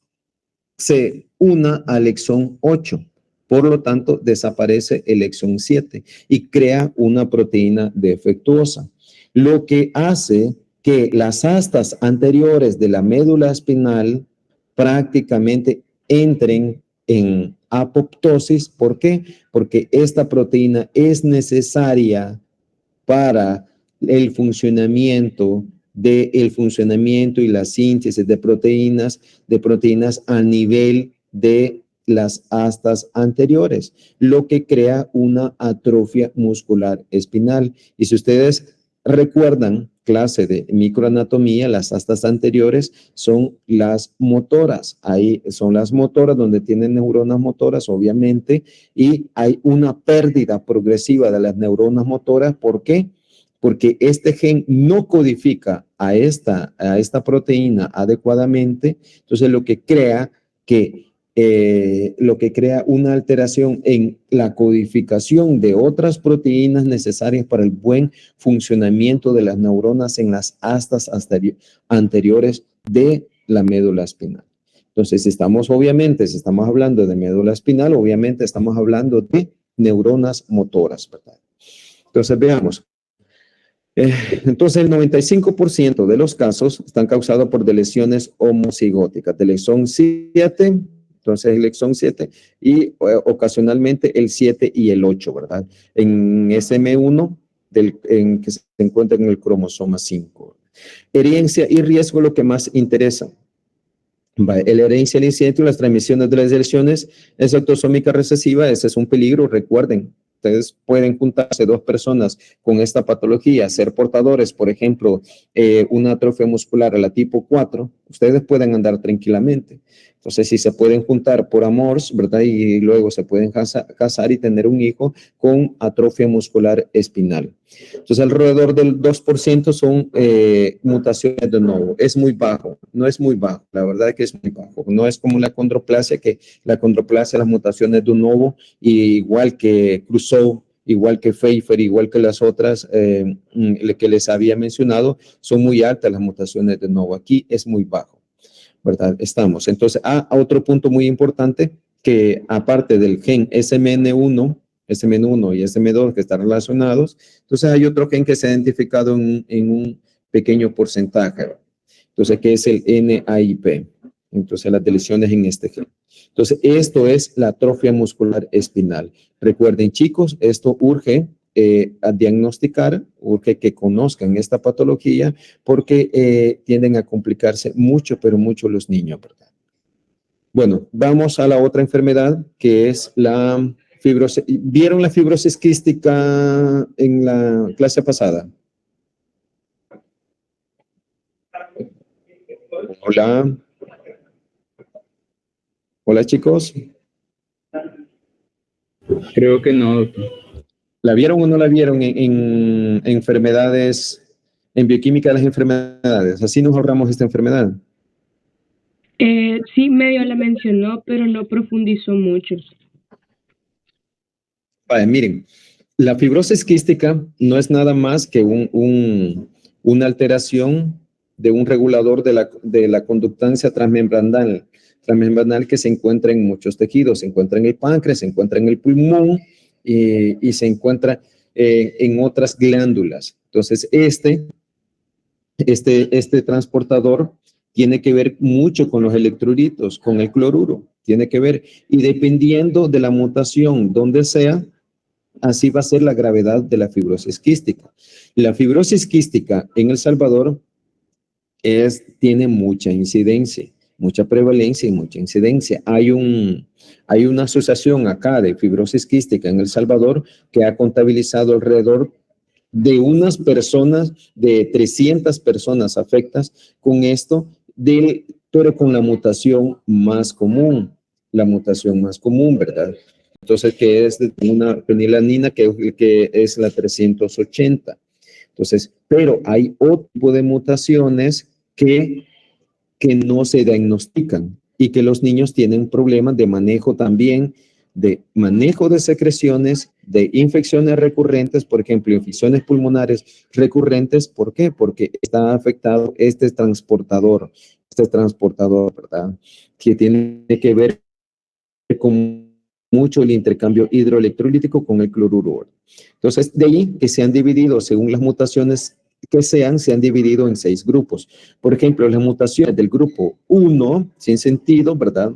se una al exón 8. Por lo tanto, desaparece el exón 7 y crea una proteína defectuosa. Lo que hace que las astas anteriores de la médula espinal prácticamente entren en apoptosis. ¿Por qué? Porque esta proteína es necesaria para el funcionamiento y la síntesis de proteínas a nivel de las astas anteriores, lo que crea una atrofia muscular espinal. Y si ustedes recuerdan clase de microanatomía, las astas anteriores son las motoras. Ahí son las motoras donde tienen neuronas motoras, obviamente, y hay una pérdida progresiva de las neuronas motoras. ¿Por qué? Porque este gen no codifica a esta proteína adecuadamente. Entonces, lo que crea una alteración en la codificación de otras proteínas necesarias para el buen funcionamiento de las neuronas en las astas anteriores de la médula espinal. Entonces, si estamos hablando de médula espinal, obviamente estamos hablando de neuronas motoras, ¿verdad? Entonces, veamos. Entonces, el 95% de los casos están causados por lesiones homocigóticas del exón 7. Entonces, el exón 7 y ocasionalmente el 7 y el 8, ¿verdad? En SM1, que se encuentra en el cromosoma 5. Herencia y riesgo, lo que más interesa. La herencia, el incidente y las transmisiones de las lesiones es autosómica recesiva. Ese es un peligro, recuerden. Ustedes pueden juntarse dos personas con esta patología, ser portadores, por ejemplo, una atrofia muscular a la tipo 4, ustedes pueden andar tranquilamente. Entonces, si se pueden juntar por amor, ¿verdad? Y luego se pueden casar y tener un hijo con atrofia muscular espinal. Entonces, alrededor del 2% son mutaciones de novo. Es muy bajo, no es muy bajo, la verdad es que es muy bajo. No es como la condroplasia, que la condroplasia, las mutaciones de novo, igual que Crusoe, igual que Pfeiffer, igual que las otras que les había mencionado, son muy altas las mutaciones de novo. Aquí es muy bajo, ¿verdad? Estamos. Entonces, otro punto muy importante, que aparte del gen SMN1 y SM2 que están relacionados, entonces hay otro gen que se ha identificado en un pequeño porcentaje, entonces, que es el NAIP. Entonces, las deleciones en este gen. Entonces, esto es la atrofia muscular espinal. Recuerden, chicos, esto urge a diagnosticar, urge que conozcan esta patología, porque tienden a complicarse mucho, pero mucho los niños, ¿verdad? Bueno, vamos a la otra enfermedad, que es la fibrosis. ¿Vieron la fibrosis quística en la clase pasada? Hola. Hola, chicos. Creo que no, doctor. ¿La vieron o no la vieron en enfermedades, en bioquímica de las enfermedades? Así nos ahorramos esta enfermedad. sí medio la mencionó, pero no profundizó mucho. Vale, miren, la fibrosis quística no es nada más que una alteración de un regulador de la conductancia transmembranal que se encuentra en muchos tejidos. Se encuentra en el páncreas, se encuentra en el pulmón y se encuentra en otras glándulas. Entonces, este transportador tiene que ver mucho con los electrolitos, con el cloruro, tiene que ver. Y dependiendo de la mutación donde sea, así va a ser la gravedad de la fibrosis quística. La fibrosis quística en El Salvador tiene mucha incidencia, mucha prevalencia y mucha incidencia. Hay una asociación acá de fibrosis quística en El Salvador que ha contabilizado alrededor de unas personas, de 300 personas afectadas con esto, pero con la mutación más común, ¿verdad? Entonces, que es de una fenilanina que es la 380. Entonces, pero hay otro tipo de mutaciones que no se diagnostican y que los niños tienen problemas de manejo también, de manejo de secreciones, de infecciones recurrentes, por ejemplo, infecciones pulmonares recurrentes. ¿Por qué? Porque está afectado este transportador, ¿verdad? Que tiene que ver con mucho el intercambio hidroelectrolítico con el cloruro. Entonces, de ahí que se han dividido, según las mutaciones que se han dividido en 6 grupos. Por ejemplo, las mutaciones del grupo 1, sin sentido, ¿verdad?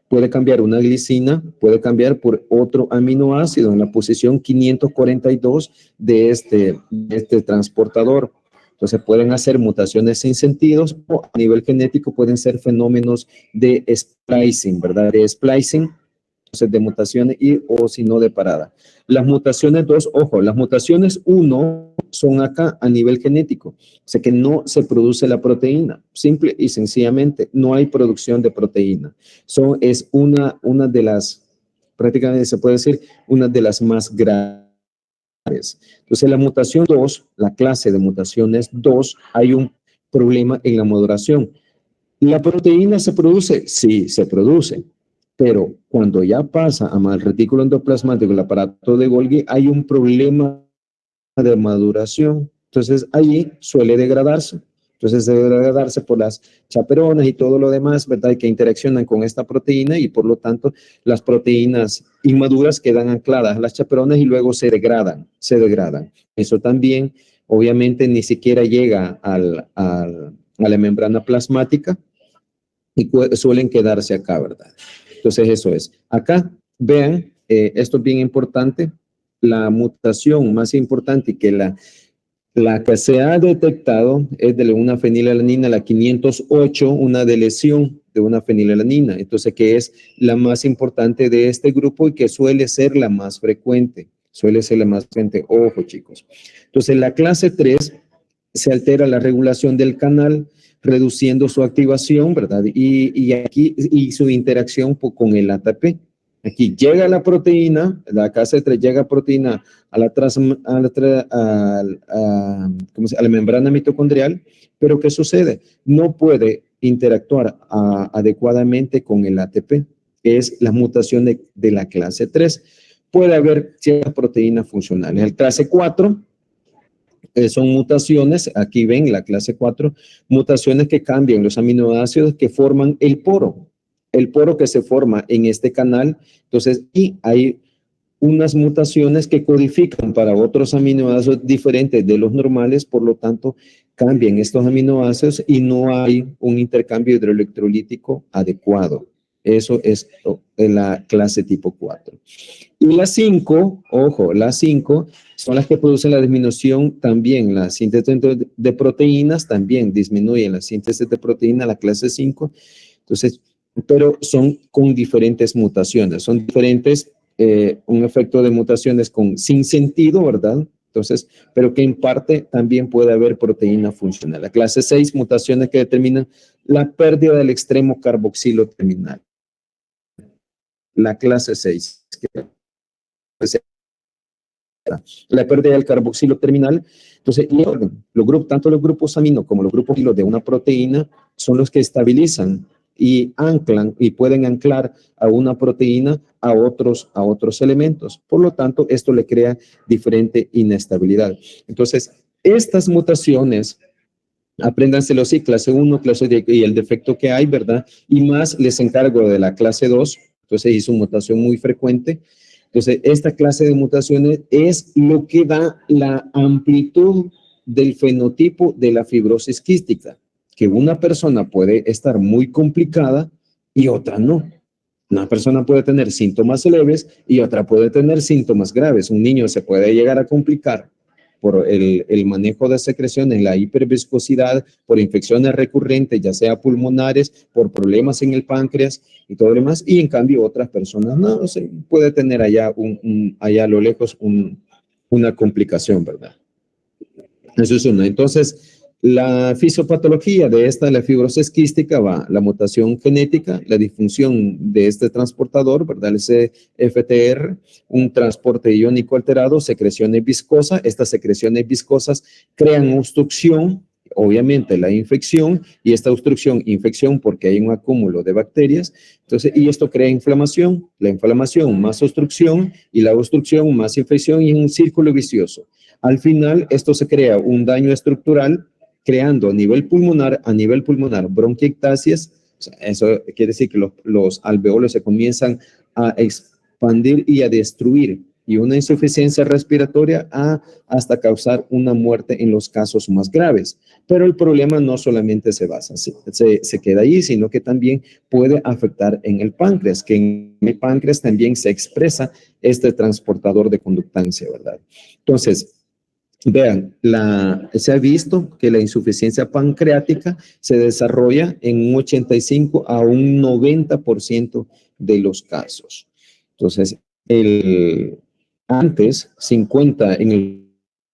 Puede cambiar una glicina, puede cambiar por otro aminoácido en la posición 542 de este transportador. Entonces pueden hacer mutaciones sin sentidos o a nivel genético pueden ser fenómenos de splicing, ¿verdad? De splicing, entonces de mutaciones o si no de parada. Las mutaciones 2, ojo, las mutaciones 1 son acá a nivel genético, o sea que no se produce la proteína, simple y sencillamente no hay producción de proteína. Es una de las, prácticamente se puede decir, una de las más graves. Entonces, la mutación 2, la clase de mutaciones 2, hay un problema en la maduración. ¿La proteína se produce? Sí, se produce. Pero cuando ya pasa al retículo endoplasmático, el aparato de Golgi, hay un problema de maduración. Entonces, allí suele degradarse. Entonces, debe degradarse por las chaperonas y todo lo demás, ¿verdad? Que interaccionan con esta proteína y por lo tanto las proteínas inmaduras quedan ancladas a las chaperonas y luego se degradan. Eso también, obviamente, ni siquiera llega a la membrana plasmática y suelen quedarse acá, ¿verdad? Entonces, eso es. Acá, vean, esto es bien importante, la mutación más importante que la que se ha detectado es de una fenilalanina, la 508, una de lesión de una fenilalanina. Entonces, que es la más importante de este grupo y que suele ser la más frecuente. Ojo, chicos. Entonces, la clase 3 se altera la regulación del canal, reduciendo su activación, ¿verdad? Y su interacción con el ATP. Aquí llega la proteína, la KC3 llega proteína a la membrana mitocondrial, pero ¿qué sucede? No puede interactuar adecuadamente con el ATP, que es la mutación de la clase 3. Puede haber ciertas proteínas funcionales. El clase 4 son mutaciones, aquí ven la clase 4, mutaciones que cambian los aminoácidos que forman el poro que se forma en este canal. Entonces, y hay unas mutaciones que codifican para otros aminoácidos diferentes de los normales, por lo tanto, cambian estos aminoácidos y no hay un intercambio hidroelectrolítico adecuado. Eso es la clase tipo 4. Y las 5, ojo, las 5 son las que producen la disminución también, la síntesis de proteínas también disminuyen la síntesis de proteína, la clase 5. Entonces, pero son con diferentes mutaciones, son diferentes, un efecto de mutaciones sin sentido, ¿verdad? Entonces, pero que en parte también puede haber proteína funcional. La clase 6, mutaciones que determinan la pérdida del extremo carboxilo terminal. La clase 6, que la pérdida del carboxilo terminal. Entonces, tanto los grupos amino como los grupos hilo de una proteína son los que estabilizan y anclan y pueden anclar a una proteína a otros elementos. Por lo tanto, esto le crea diferente inestabilidad. Entonces, estas mutaciones, apréndanselo así, clase 1, clase 2 y el defecto que hay, ¿verdad? Y más les encargo de la clase 2, entonces hizo mutación muy frecuente. Entonces, esta clase de mutaciones es lo que da la amplitud del fenotipo de la fibrosis quística, que una persona puede estar muy complicada y otra no. Una persona puede tener síntomas leves y otra puede tener síntomas graves. Un niño se puede llegar a complicar por el manejo de secreciones, la hiperviscosidad, por infecciones recurrentes, ya sea pulmonares, por problemas en el páncreas y todo lo demás, y en cambio otras personas no, se puede tener allá, allá a lo lejos una complicación, ¿verdad? Eso es uno. Entonces, la fisiopatología de la fibrosis quística va la mutación genética, la disfunción de este transportador, ¿verdad? El CFTR, un transporte iónico alterado, secreciones viscosas. Estas secreciones viscosas crean obstrucción, obviamente la infección, y esta infección porque hay un acúmulo de bacterias. Entonces, y esto crea inflamación, la inflamación más obstrucción y la obstrucción más infección y un círculo vicioso. Al final, esto se crea un daño estructural, creando a nivel pulmonar bronquiectasias. O sea, eso quiere decir que los alveolos se comienzan a expandir y a destruir, y una insuficiencia respiratoria hasta causar una muerte en los casos más graves. Pero el problema no solamente se queda ahí, sino que también puede afectar en el páncreas, que en el páncreas también se expresa este transportador de conductancia, ¿verdad? Entonces, vean, se ha visto que la insuficiencia pancreática se desarrolla en un 85 a un 90% de los casos. Entonces, antes, 50,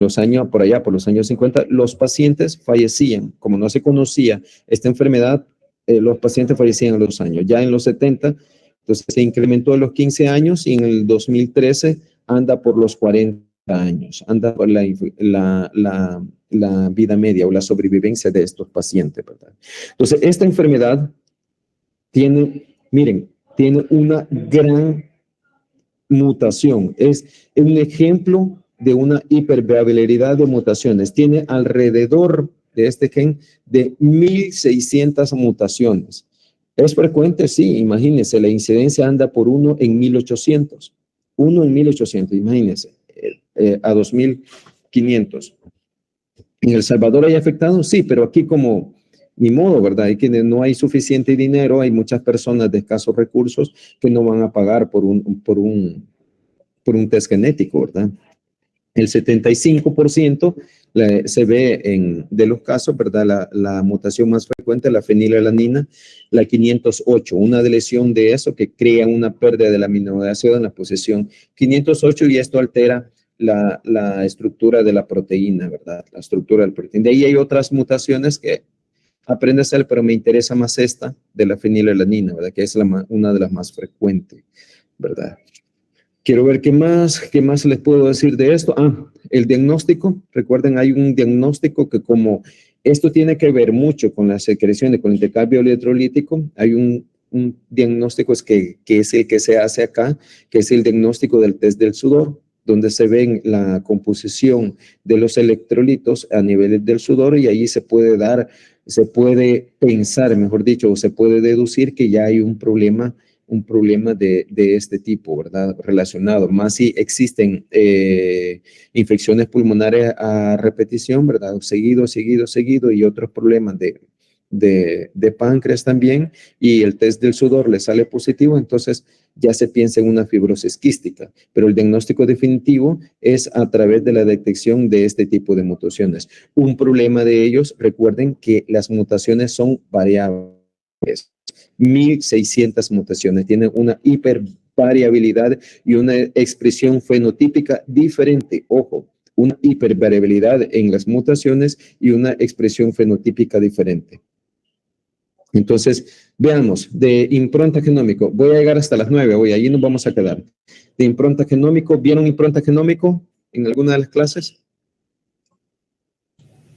los años, por los años 50, los pacientes fallecían. Como no se conocía esta enfermedad, los pacientes fallecían a los años. Ya en los 70, entonces se incrementó a los 15 años y en el 2013 anda por los 40 años, anda por la vida media o la sobrevivencia de estos pacientes, ¿verdad? Entonces, esta enfermedad tiene una gran mutación. Es un ejemplo de una hipervariabilidad de mutaciones. Tiene alrededor de este gen de 1.600 mutaciones. ¿Es frecuente? Sí, imagínense, la incidencia anda por 1 en 1.800. 1 en 1.800, imagínense. A 2.500. ¿En El Salvador hay afectados? Sí, pero aquí como ni modo, ¿verdad? Hay que no hay suficiente dinero, hay muchas personas de escasos recursos que no van a pagar por un test genético, ¿verdad? El 75% se ve de los casos, ¿verdad? La mutación más frecuente, la fenilalanina, la 508, una lesión de eso que crea una pérdida del aminoácido en la posición 508 y esto altera la estructura de la proteína, ¿verdad? La estructura del proteína. De ahí hay otras mutaciones que aprende a hacer, pero me interesa más esta de la fenilalanina, ¿verdad? Que es una de las más frecuentes, ¿verdad? Quiero ver qué más les puedo decir de esto. El diagnóstico. Recuerden, hay un diagnóstico que como esto tiene que ver mucho con la secreción y con el intercambio electrolítico, hay un diagnóstico que es el que se hace acá, que es el diagnóstico del test del sudor, donde se ven la composición de los electrolitos a nivel del sudor y ahí se puede pensar, mejor dicho, o se puede deducir que ya hay un problema de este tipo, ¿verdad? Relacionado, más si existen infecciones pulmonares a repetición, ¿verdad? Seguido y otros problemas de páncreas también, y el test del sudor le sale positivo, entonces ya se piensa en una fibrosis quística, pero el diagnóstico definitivo es a través de la detección de este tipo de mutaciones. Un problema de ellos, recuerden que las mutaciones son variables. 1.600 mutaciones, tienen una hipervariabilidad y una expresión fenotípica diferente. Ojo, una hipervariabilidad en las mutaciones y una expresión fenotípica diferente. Entonces, veamos, de impronta genómico, voy a llegar hasta las 9, ahí nos vamos a quedar. De impronta genómico, ¿vieron impronta genómico? en alguna de las clases?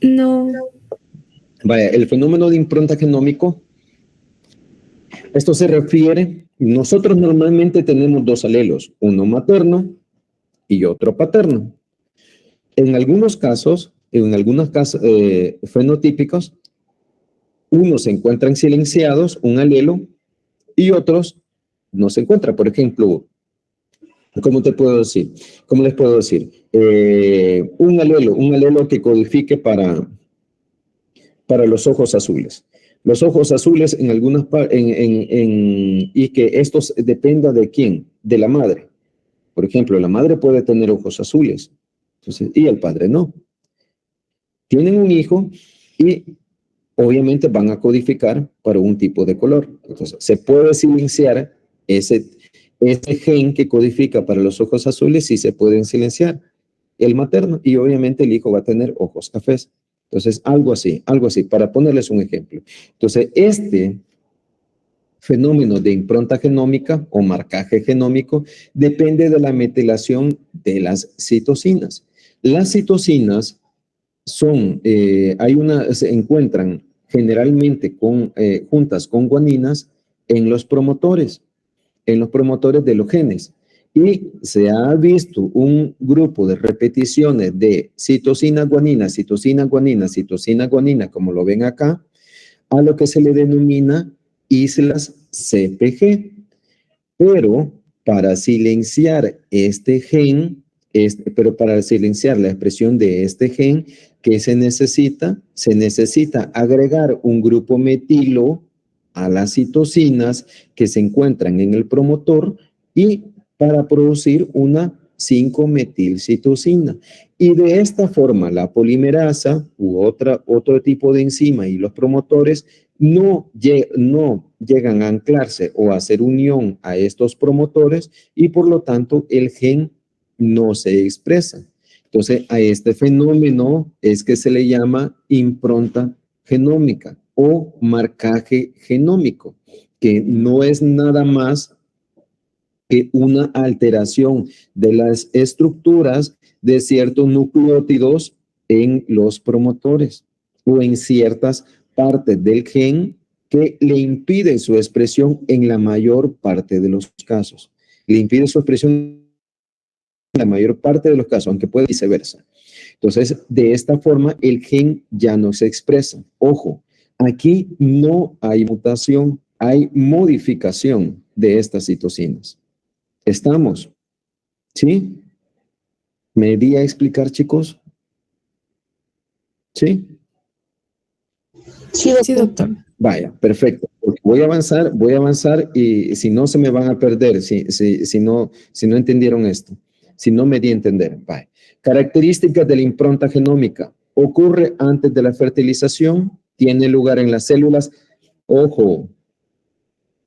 No. Vaya, el fenómeno de impronta genómico, esto se refiere, nosotros normalmente tenemos dos alelos, uno materno y otro paterno. En algunos casos fenotípicos, unos se encuentran silenciados, un alelo, y otros no se encuentran. Por ejemplo, ¿cómo les puedo decir? Un alelo que codifique para los ojos azules. Los ojos azules y que estos dependa de quién, de la madre. Por ejemplo, la madre puede tener ojos azules, entonces, y el padre no. Tienen un hijo y obviamente van a codificar para un tipo de color. Entonces, se puede silenciar ese gen que codifica para los ojos azules, sí se pueden silenciar el materno, y obviamente el hijo va a tener ojos cafés. Entonces, algo así, para ponerles un ejemplo. Entonces, este fenómeno de impronta genómica o marcaje genómico depende de la metilación de las citocinas. Las citocinas se encuentran generalmente juntas con guaninas en los promotores de los genes. Y se ha visto un grupo de repeticiones de citosina, guanina, como lo ven acá, a lo que se le denomina islas CPG. Pero para silenciar para silenciar la expresión de este gen, ¿qué se necesita? Se necesita agregar un grupo metilo a las citocinas que se encuentran en el promotor y para producir una 5-metilcitosina. Y de esta forma, la polimerasa u otro tipo de enzima y los promotores no llegan a anclarse o a hacer unión a estos promotores y por lo tanto el gen no se expresa. Entonces, a este fenómeno es que se le llama impronta genómica o marcaje genómico, que no es nada más que una alteración de las estructuras de ciertos nucleótidos en los promotores o en ciertas partes del gen que le impide su expresión en la mayor parte de los casos. Le impide su expresión en la mayor parte de los casos, aunque puede viceversa. Entonces, de esta forma, el gen ya no se expresa. Ojo, aquí no hay mutación, hay modificación de estas citocinas. ¿Estamos? ¿Sí? ¿Me di a explicar, chicos? ¿Sí? Sí, doctor. Vaya, perfecto. Voy a avanzar y si no se me van a perder, si no entendieron esto, si no me di a entender. Vaya. Características de la impronta genómica. Ocurre antes de la fertilización, tiene lugar en las células, ojo,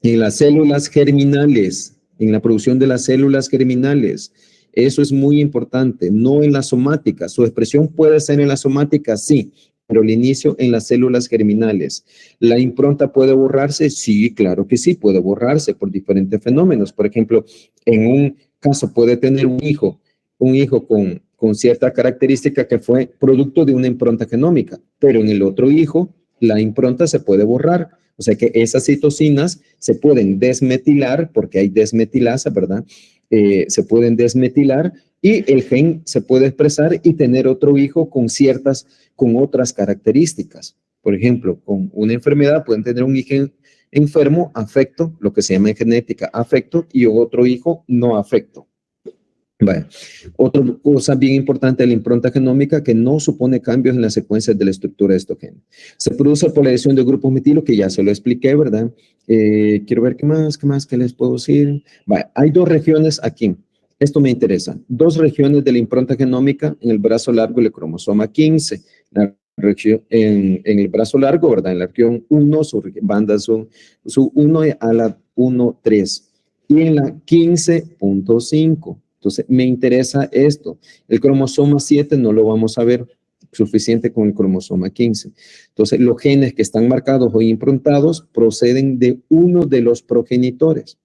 en las células germinales, en la producción de las células germinales. Eso es muy importante, no en la somática. Su expresión puede ser en la somática, sí, pero el inicio en las células germinales. ¿La impronta puede borrarse? Sí, claro que sí, puede borrarse por diferentes fenómenos. Por ejemplo, en un caso puede tener un hijo con cierta característica que fue producto de una impronta genómica, pero en el otro hijo la impronta se puede borrar. O sea que esas citocinas se pueden desmetilar, porque hay desmetilasa, ¿verdad? Se pueden desmetilar y el gen se puede expresar y tener otro hijo con otras características. Por ejemplo, con una enfermedad pueden tener un hijo enfermo, afecto, lo que se llama en genética afecto, y otro hijo no afecto. Vale. Otra cosa bien importante de la impronta genómica que no supone cambios en las secuencias de la estructura de estos genes. Se produce por la adición de grupos metilo, que ya se lo expliqué, ¿verdad? Quiero ver qué más que les puedo decir. Vale. Hay dos regiones aquí. Esto me interesa. Dos regiones de la impronta genómica en el brazo largo y el cromosoma 15. En el brazo largo, ¿verdad? En la región 1, sus bandas son su 1 a la 1,3. Y en la 15.5. Entonces, me interesa esto. El cromosoma 7 no lo vamos a ver suficiente con el cromosoma 15. Entonces, los genes que están marcados o improntados proceden de uno de los progenitores.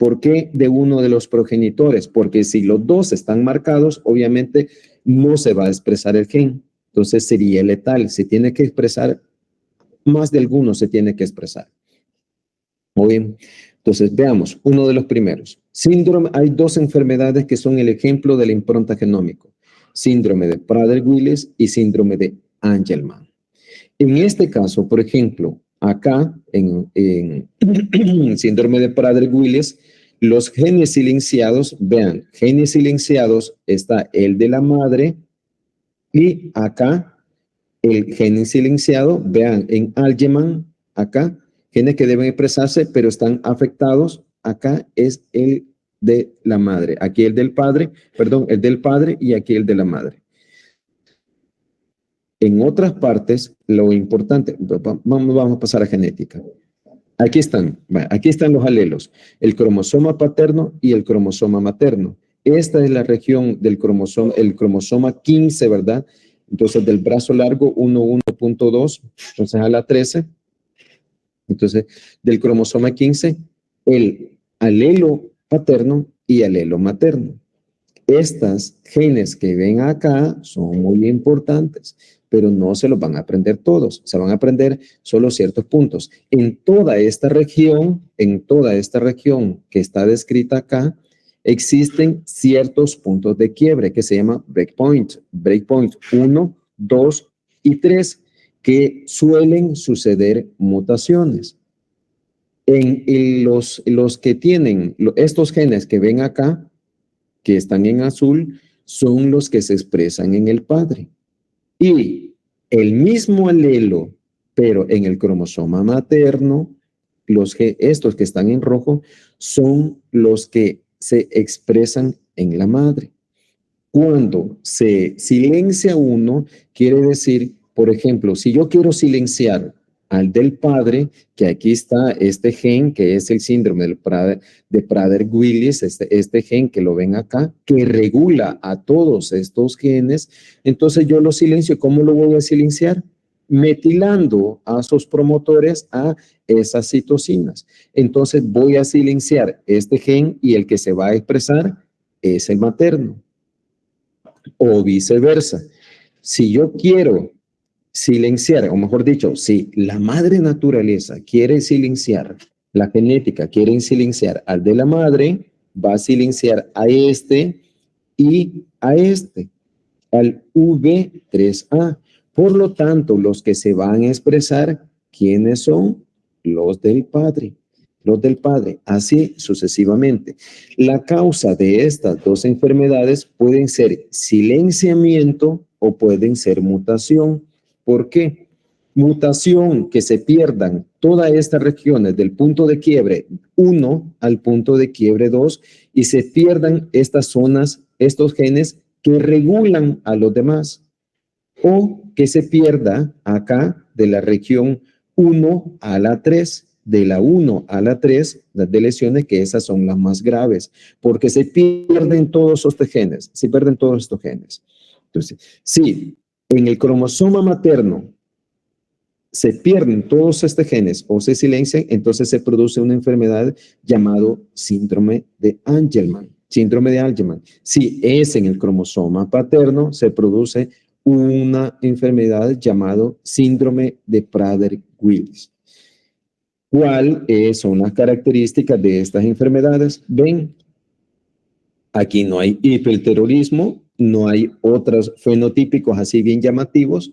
¿Por qué de uno de los progenitores? Porque si los dos están marcados, obviamente no se va a expresar el gen. Entonces sería letal. Se tiene que expresar, más de alguno se tiene que expresar. Muy bien. Entonces veamos, uno de los primeros. Síndrome, hay dos enfermedades que son el ejemplo de la impronta genómico. Síndrome de Prader-Willis y síndrome de Angelman. En este caso, por ejemplo, acá en síndrome de Prader-Willis, los genes silenciados, vean, genes silenciados está el de la madre y acá el gen silenciado, vean, en Angelman, acá, genes que deben expresarse pero están afectados, acá es el de la madre, aquí el del padre, perdón, el del padre y aquí el de la madre. En otras partes, lo importante, vamos a pasar a genética. Aquí están los alelos, el cromosoma paterno y el cromosoma materno. Esta es la región del cromosoma, el cromosoma 15, ¿verdad? Entonces, del brazo largo 1.2, entonces a la 13. Entonces, del cromosoma 15, el alelo paterno y alelo materno. Estas genes que ven acá son muy importantes, pero no se los van a aprender todos, se van a aprender solo ciertos puntos. En toda esta región que está descrita acá, existen ciertos puntos de quiebre que se llama breakpoint 1, 2 y 3, que suelen suceder mutaciones. En los que tienen estos genes que ven acá, que están en azul, son los que se expresan en el padre. Y el mismo alelo, pero en el cromosoma materno, estos que están en rojo, son los que se expresan en la madre. Cuando se silencia uno, quiere decir, por ejemplo, si yo quiero silenciar al del padre, que aquí está este gen, que es el síndrome de Prader-Willis, este gen que lo ven acá, que regula a todos estos genes, entonces yo lo silencio. ¿Cómo lo voy a silenciar? Metilando a sus promotores a esas citocinas. Entonces voy a silenciar este gen y el que se va a expresar es el materno. O viceversa. Si yo quiero silenciar, o mejor dicho, si la madre naturaleza quiere silenciar, la genética quiere silenciar al de la madre, va a silenciar a este y a este, al V3A. Por lo tanto, los que se van a expresar, ¿quiénes son? Los del padre. Los del padre, así sucesivamente. La causa de estas dos enfermedades pueden ser silenciamiento o pueden ser mutación. ¿Por qué? Mutación, que se pierdan todas estas regiones del punto de quiebre 1 al punto de quiebre 2 y se pierdan estas zonas, estos genes que regulan a los demás. O que se pierda acá de la región 1 a la 3, de la 1 a la 3, las de lesiones, que esas son las más graves, porque se pierden todos estos genes, Entonces, sí, en el cromosoma materno se pierden todos estos genes o se silencian, entonces se produce una enfermedad llamado síndrome de Angelman. Síndrome de Angelman. Si es en el cromosoma paterno, se produce una enfermedad llamado síndrome de Prader-Willis. ¿Cuáles son las características de estas enfermedades? Ven, aquí no hay hiperterorismo, no hay otros fenotípicos así bien llamativos,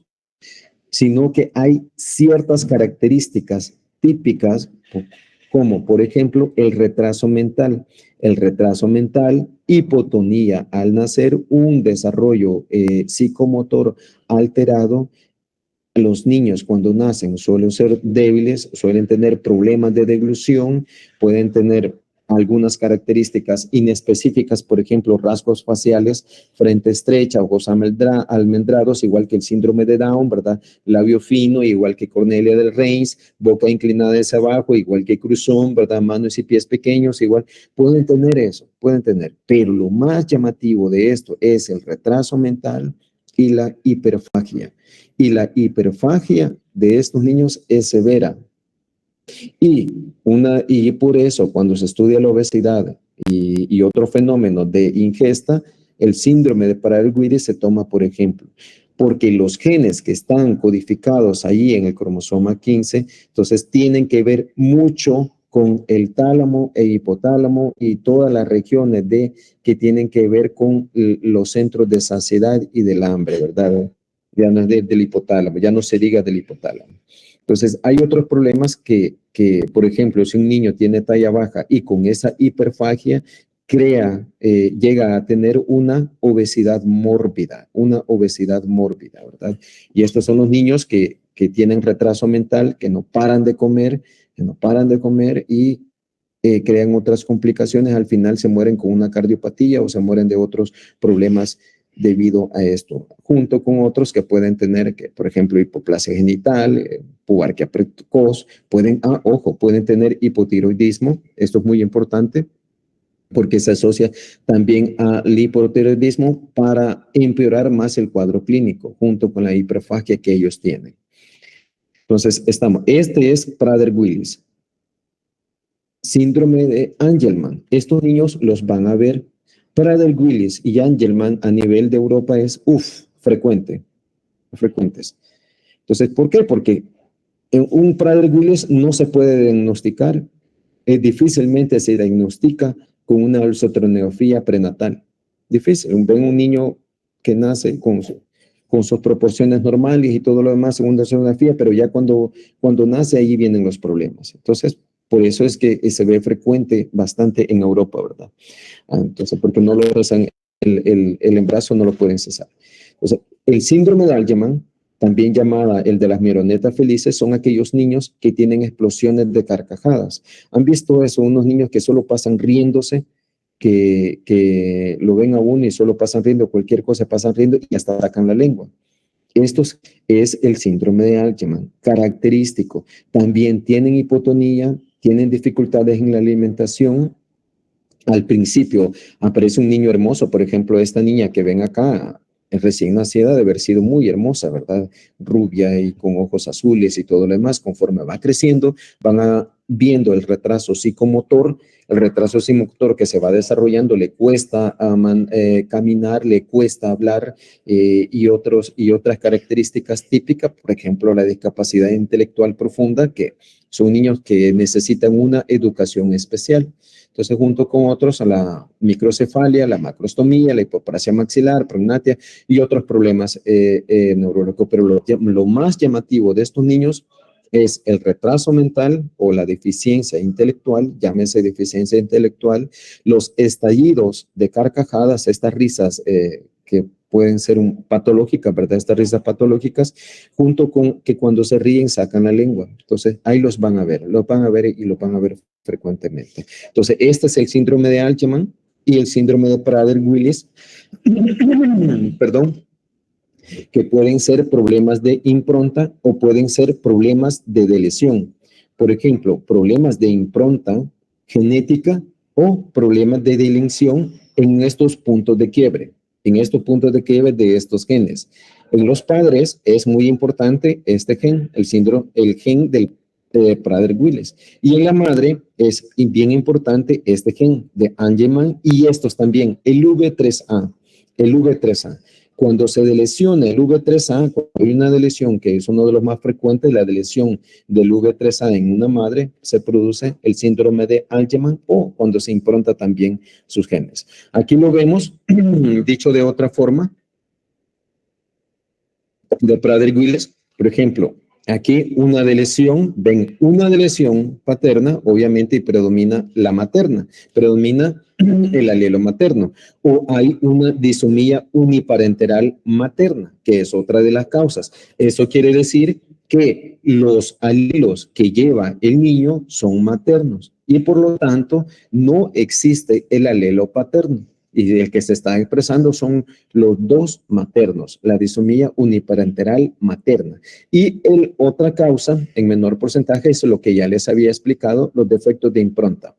sino que hay ciertas características típicas, como por ejemplo el retraso mental. El retraso mental, hipotonía al nacer, un desarrollo psicomotor alterado. Los niños cuando nacen suelen ser débiles, suelen tener problemas de deglución, pueden tener algunas características inespecíficas, por ejemplo, rasgos faciales, frente estrecha, ojos almendrados, igual que el síndrome de Down, ¿verdad? Labio fino, igual que Cornelia del Reins, boca inclinada hacia abajo, igual que Cruzón, ¿verdad? Manos y pies pequeños, igual. Pueden tener eso, pero lo más llamativo de esto es el retraso mental y la hiperfagia. Y la hiperfagia de estos niños es severa. Y por eso, cuando se estudia la obesidad y otro fenómeno de ingesta, el síndrome de Prader-Willi se toma, por ejemplo, porque los genes que están codificados ahí en el cromosoma 15, entonces tienen que ver mucho con el tálamo e hipotálamo y todas las regiones que tienen que ver con los centros de saciedad y del hambre, ¿verdad? Ya no es del hipotálamo, ya no se diga del hipotálamo. Entonces, hay otros problemas que, por ejemplo, si un niño tiene talla baja y con esa hiperfagia llega a tener una obesidad mórbida, ¿verdad? Y estos son los niños que tienen retraso mental, que no paran de comer y crean otras complicaciones. Al final se mueren con una cardiopatía o se mueren de otros problemas debido a esto, junto con otros que pueden tener, por ejemplo, hipoplasia genital, pubarquia precoz, pueden tener hipotiroidismo. Esto es muy importante porque se asocia también al hipotiroidismo para empeorar más el cuadro clínico, junto con la hiperfagia que ellos tienen. Entonces, este es Prader-Willi. Síndrome de Angelman. Estos niños los van a ver. Prader-Willi y Angelman a nivel de Europa es frecuentes. Entonces, ¿por qué? Porque un Prader-Willi no se puede diagnosticar, difícilmente se diagnostica con una ultrasonografía prenatal. Difícil. Ven un niño que nace con sus proporciones normales y todo lo demás según la ultrasonografía, pero ya cuando nace ahí vienen los problemas. Entonces, por eso es que se ve frecuente bastante en Europa, ¿verdad? Entonces, porque no lo cesan, el embarazo no lo pueden cesar. Entonces, el síndrome de Angelman, también llamada el de las marionetas felices, son aquellos niños que tienen explosiones de carcajadas. ¿Han visto eso? Unos niños que solo pasan riéndose, que lo ven a uno y solo pasan riendo, cualquier cosa pasan riendo y hasta sacan la lengua. Esto es el síndrome de Angelman, característico. También tienen hipotonía, tienen dificultades en la alimentación. Al principio aparece un niño hermoso, por ejemplo, esta niña que ven acá, recién nacida, de haber sido muy hermosa, ¿verdad? Rubia y con ojos azules y todo lo demás. Conforme va creciendo, van viendo el retraso psicomotor. El retraso psicomotor que se va desarrollando, le cuesta caminar, le cuesta hablar y otras características típicas, por ejemplo, la discapacidad intelectual profunda, que son niños que necesitan una educación especial. Entonces, junto con otros, a la microcefalia, la macrostomía, la hipoplasia maxilar, prognatia y otros problemas neurológicos. Pero lo más llamativo de estos niños es el retraso mental o la deficiencia intelectual, llámese deficiencia intelectual, los estallidos de carcajadas, estas risas que pueden ser patológicas, ¿verdad? Estas risas patológicas, junto con que cuando se ríen sacan la lengua. Entonces, ahí los van a ver y los van a ver frecuentemente. Entonces, este es el síndrome de Angelman y el síndrome de Prader-Willi, perdón, que pueden ser problemas de impronta o pueden ser problemas de lesión. Por ejemplo, problemas de impronta genética o problemas de deleción en estos puntos de quiebre, de estos genes. En los padres es muy importante este gen, el gen del Prader-Willi. Y en la madre es bien importante este gen de Angelman y estos también, el V3A. Cuando se lesiona el V3A, cuando hay una lesión que es uno de los más frecuentes, la lesión del V3A en una madre, se produce el síndrome de Angelman o cuando se impronta también sus genes. Aquí lo vemos, dicho de otra forma, de Prader-Willi, por ejemplo, aquí una lesión paterna, obviamente, y predomina la materna, predomina el alelo materno, o hay una disomía uniparenteral materna, que es otra de las causas. Eso quiere decir que los alelos que lleva el niño son maternos y por lo tanto no existe el alelo paterno. Y el que se está expresando son los dos maternos, la disomía uniparenteral materna. Y otra causa, en menor porcentaje, es lo que ya les había explicado, los defectos de impronta,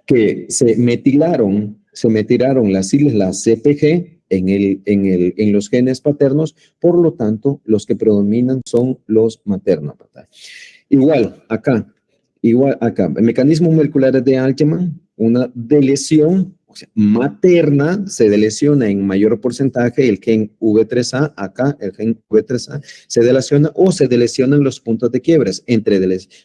que se metilaron las siglas CPG en los genes paternos, por lo tanto, los que predominan son los maternos, ¿verdad? Igual acá, mecanismos moleculares de Angelman, una deleción, o sea, materna, se delesiona en mayor porcentaje el gen V3A, acá el gen V3A se delesiona o se delesionan los puntos de quiebres, entre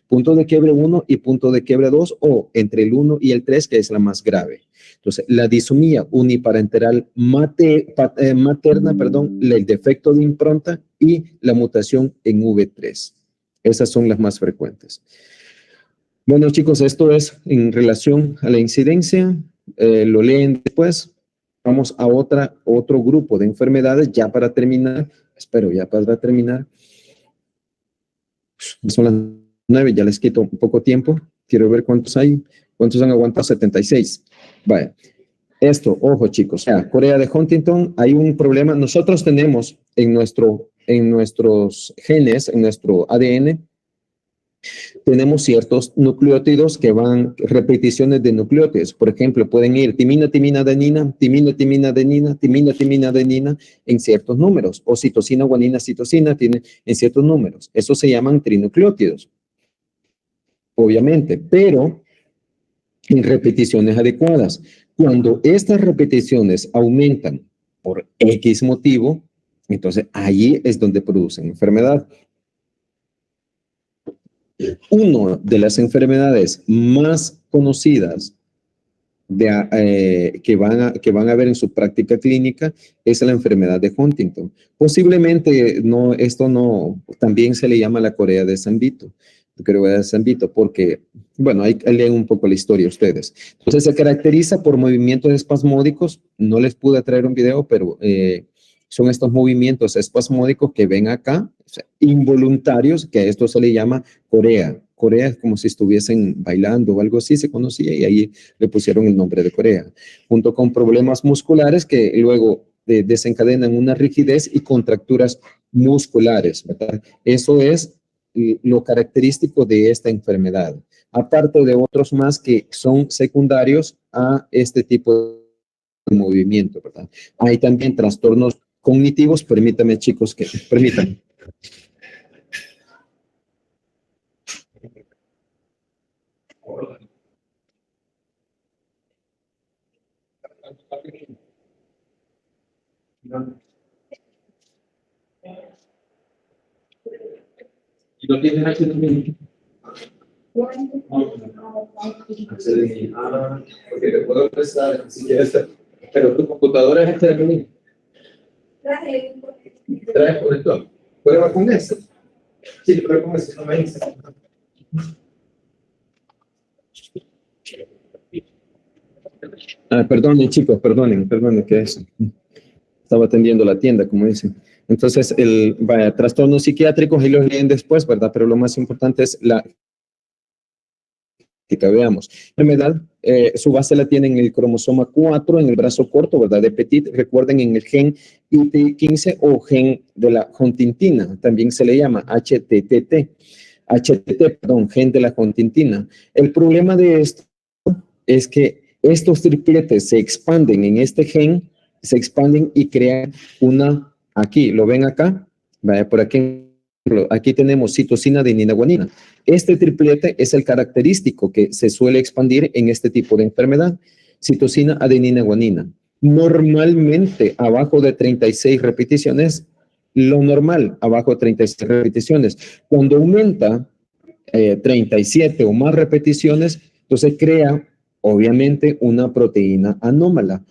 punto de quiebre 1 y punto de quiebre 2 o entre el 1 y el 3, que es la más grave. Entonces, la disomía uniparenteral materna, el defecto de impronta y la mutación en V3. Esas son las más frecuentes. Bueno, chicos, esto es en relación a la incidencia. Lo leen después. Vamos a otro grupo de enfermedades ya para terminar. Espero ya para terminar. Son las 9, ya les quito un poco tiempo. Quiero ver cuántos hay. ¿Cuántos han aguantado? 76. Vaya. Esto, ojo chicos, Corea de Huntington, hay un problema. Nosotros tenemos en nuestros genes, en nuestro ADN, tenemos ciertos nucleótidos que van, repeticiones de nucleótidos. Por ejemplo, pueden ir timina, timina, adenina, timina, timina, adenina, timina, timina, adenina en ciertos números. O citosina, guanina, citosina, tiene en ciertos números. Eso se llaman trinucleótidos. Obviamente, pero en repeticiones adecuadas. Cuando estas repeticiones aumentan por X motivo, entonces allí es donde producen enfermedad. Una de las enfermedades más conocidas que van a ver en su práctica clínica es la enfermedad de Huntington. Posiblemente también se le llama la Corea de San Vito. Porque, bueno, ahí leen un poco la historia ustedes. Entonces se caracteriza por movimientos espasmódicos. No les pude traer un video, pero son estos movimientos espasmódicos que ven acá, o sea, involuntarios, que a esto se le llama corea. Corea es como si estuviesen bailando o algo así, se conocía, y ahí le pusieron el nombre de Corea. Junto con problemas musculares que luego desencadenan una rigidez y contracturas musculares, ¿verdad? Eso es lo característico de esta enfermedad, aparte de otros más que son secundarios a este tipo de movimiento, ¿verdad? Hay también trastornos cognitivos. Permítanme, chicos, permítanme. ¿Y no tienes acceso también? Porque te puedo prestar si quieres, pero tu computadora es HDMI. Trae conector. ¿Prueba con ese? Sí, prueba con ese. No me dice. Perdonen, chicos, perdonen que estaba atendiendo la tienda, como dicen. Entonces, trastornos psiquiátricos, y los leen después, ¿verdad? Pero lo más importante es la que veamos. La enfermedad, su base la tiene en el cromosoma 4, en el brazo corto, ¿verdad? De Petit, recuerden, en el gen IT15 o gen de la huntingtina, también se le llama HTT, gen de la huntingtina. El problema de esto es que estos tripletes se expanden en este gen, se expanden y crean aquí, ¿lo ven acá? Vaya, por aquí tenemos citosina, adenina, guanina. Este triplete es el característico que se suele expandir en este tipo de enfermedad. Citosina, adenina, guanina. Normalmente abajo de 36 repeticiones, lo normal, abajo de 36 repeticiones. Cuando aumenta 37 o más repeticiones, entonces crea obviamente una proteína anómala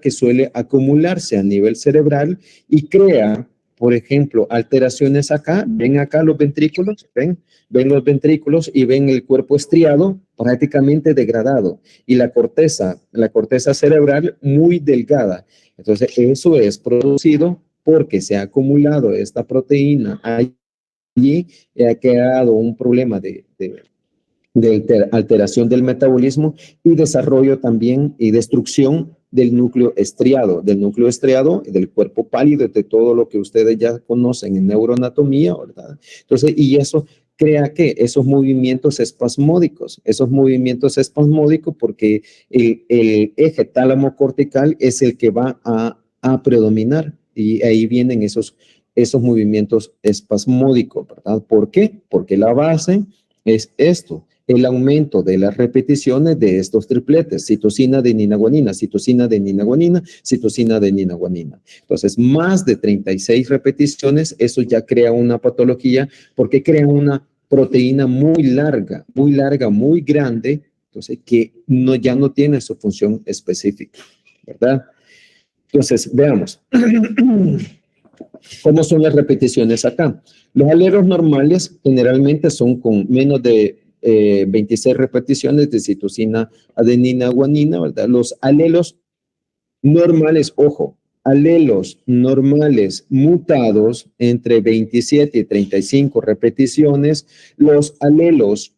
que suele acumularse a nivel cerebral y crea, por ejemplo, alteraciones acá. Ven acá los ventrículos, ven los ventrículos y ven el cuerpo estriado prácticamente degradado y la corteza cerebral muy delgada. Entonces eso es producido porque se ha acumulado esta proteína allí y ha creado un problema de alteración del metabolismo y desarrollo también y destrucción del núcleo estriado, del cuerpo pálido, de todo lo que ustedes ya conocen en neuroanatomía, ¿verdad? Entonces, y eso crea que esos movimientos espasmódicos porque el eje tálamo cortical es el que va a predominar y ahí vienen esos movimientos espasmódicos, ¿verdad? ¿Por qué? Porque la base es esto, el aumento de las repeticiones de estos tripletes, citosina, adenina, guanina, citosina, adenina, guanina, citosina, adenina, guanina. Entonces, más de 36 repeticiones, eso ya crea una patología porque crea una proteína muy larga, muy grande, entonces que ya no tiene su función específica, ¿verdad? Entonces, veamos. ¿Cómo son las repeticiones acá? Los alelos normales generalmente son con menos de 26 repeticiones de citosina, adenina, guanina, ¿verdad? Los alelos normales, ojo, alelos normales mutados entre 27 y 35 repeticiones, los alelos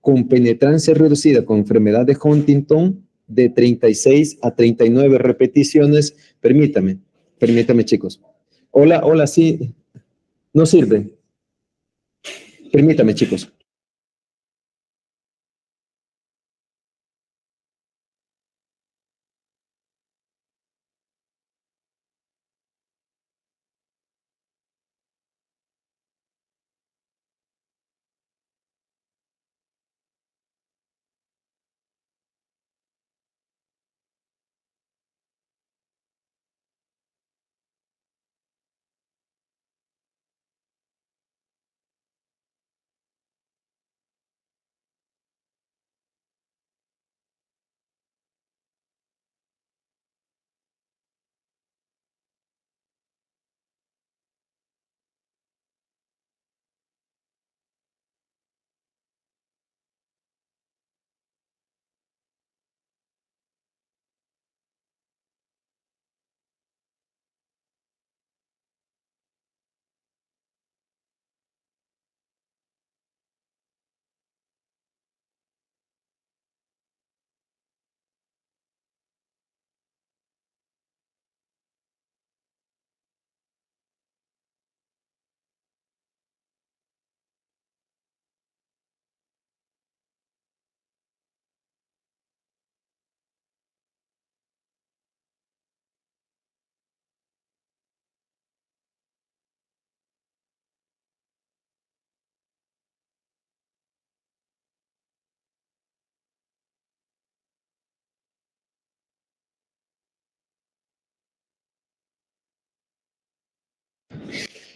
con penetrancia reducida con enfermedad de Huntington de 36 a 39 repeticiones. Permítame, chicos. Hola, sí, no sirve. Permítame, chicos.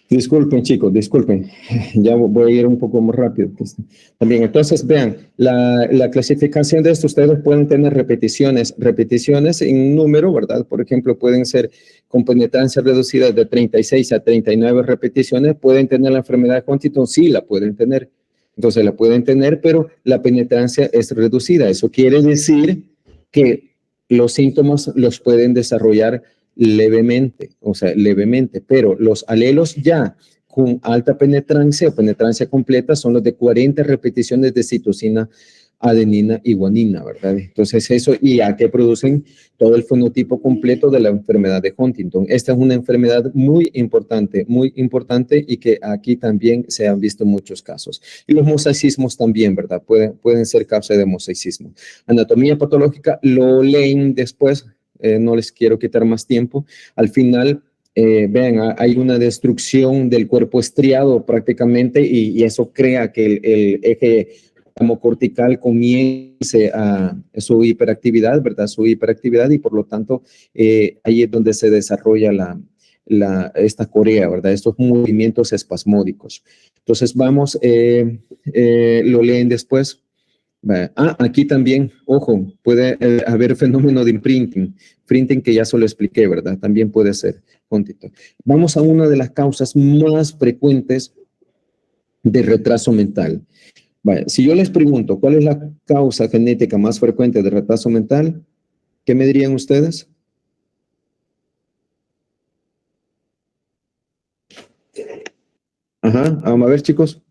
Disculpen, chicos, disculpen. Ya voy a ir un poco más rápido. También, entonces, vean, la clasificación de esto, ustedes pueden tener repeticiones en número, ¿verdad? Por ejemplo, pueden ser con penetrancia reducida de 36 a 39 repeticiones. ¿Pueden tener la enfermedad de Huntington? Sí, la pueden tener. Entonces, la pueden tener, pero la penetrancia es reducida. Eso quiere decir que los síntomas los pueden desarrollar levemente, pero los alelos ya con alta penetrancia o penetrancia completa son los de 40 repeticiones de citosina, adenina y guanina, ¿verdad? Entonces eso, y a que producen todo el fenotipo completo de la enfermedad de Huntington. Esta es una enfermedad muy importante y que aquí también se han visto muchos casos. Y los mosaicismos también, ¿verdad? Pueden ser causa de mosaicismo. Anatomía patológica lo leen después. No les quiero quitar más tiempo. Al final, vean, hay una destrucción del cuerpo estriado prácticamente y eso crea que el eje cortical comience a su hiperactividad, ¿verdad? Su hiperactividad y por lo tanto ahí es donde se desarrolla esta corea, ¿verdad? Estos movimientos espasmódicos. Entonces vamos, lo leen después. Aquí también, ojo, puede haber fenómeno de imprinting que ya se lo expliqué, ¿verdad? También puede ser Huntington. Vamos a una de las causas más frecuentes de retraso mental. Si yo les pregunto, ¿cuál es la causa genética más frecuente de retraso mental? ¿Qué me dirían ustedes? Vamos a ver, chicos.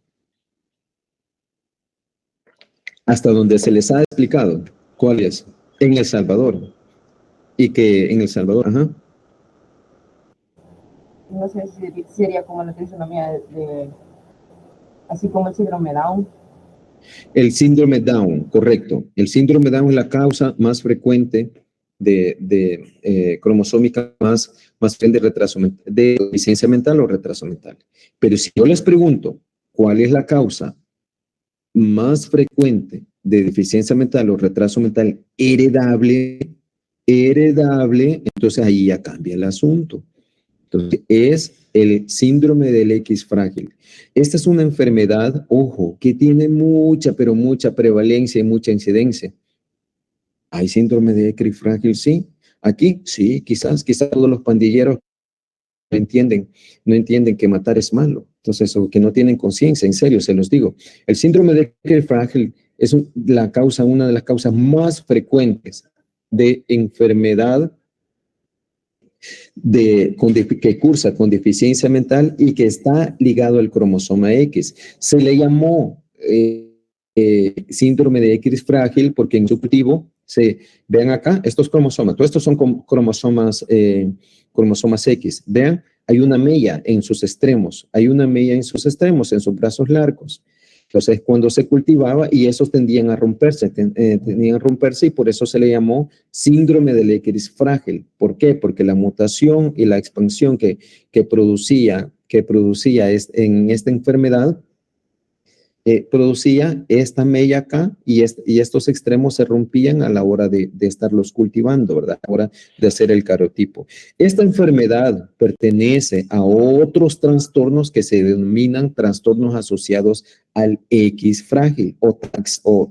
Hasta donde se les ha explicado cuál es en El Salvador. Y que en El Salvador, No sé si sería como la trisonomía así como el síndrome Down. El síndrome Down, correcto. El síndrome Down es la causa más frecuente de cromosómica más frecuente de retraso de deficiencia mental o retraso mental. Pero si yo les pregunto cuál es la causa más frecuente de deficiencia mental o retraso mental heredable, entonces ahí ya cambia el asunto. Entonces, es el síndrome del X frágil. Esta es una enfermedad, ojo, que tiene mucha, pero mucha prevalencia y mucha incidencia. ¿Hay síndrome de X frágil? Sí. Aquí, sí, quizás todos los pandilleros no entienden que matar es malo. Entonces, o que no tienen conciencia, en serio, se los digo. El síndrome de X frágil es una de las causas más frecuentes de enfermedad que cursa con deficiencia mental y que está ligado al cromosoma X. Se le llamó síndrome de X frágil porque en su cultivo vean acá, estos cromosomas, todos estos son cromosomas X. Vean, hay una mella en sus extremos, en sus brazos largos. Entonces, cuando se cultivaba y esos tendían a romperse, y por eso se le llamó síndrome del X frágil. ¿Por qué? Porque la mutación y la expansión que producía en esta enfermedad producía esta mella acá y estos extremos se rompían a la hora de estarlos cultivando, ¿verdad? A la hora de hacer el cariotipo. Esta enfermedad pertenece a otros trastornos que se denominan trastornos asociados al X frágil o TASXF.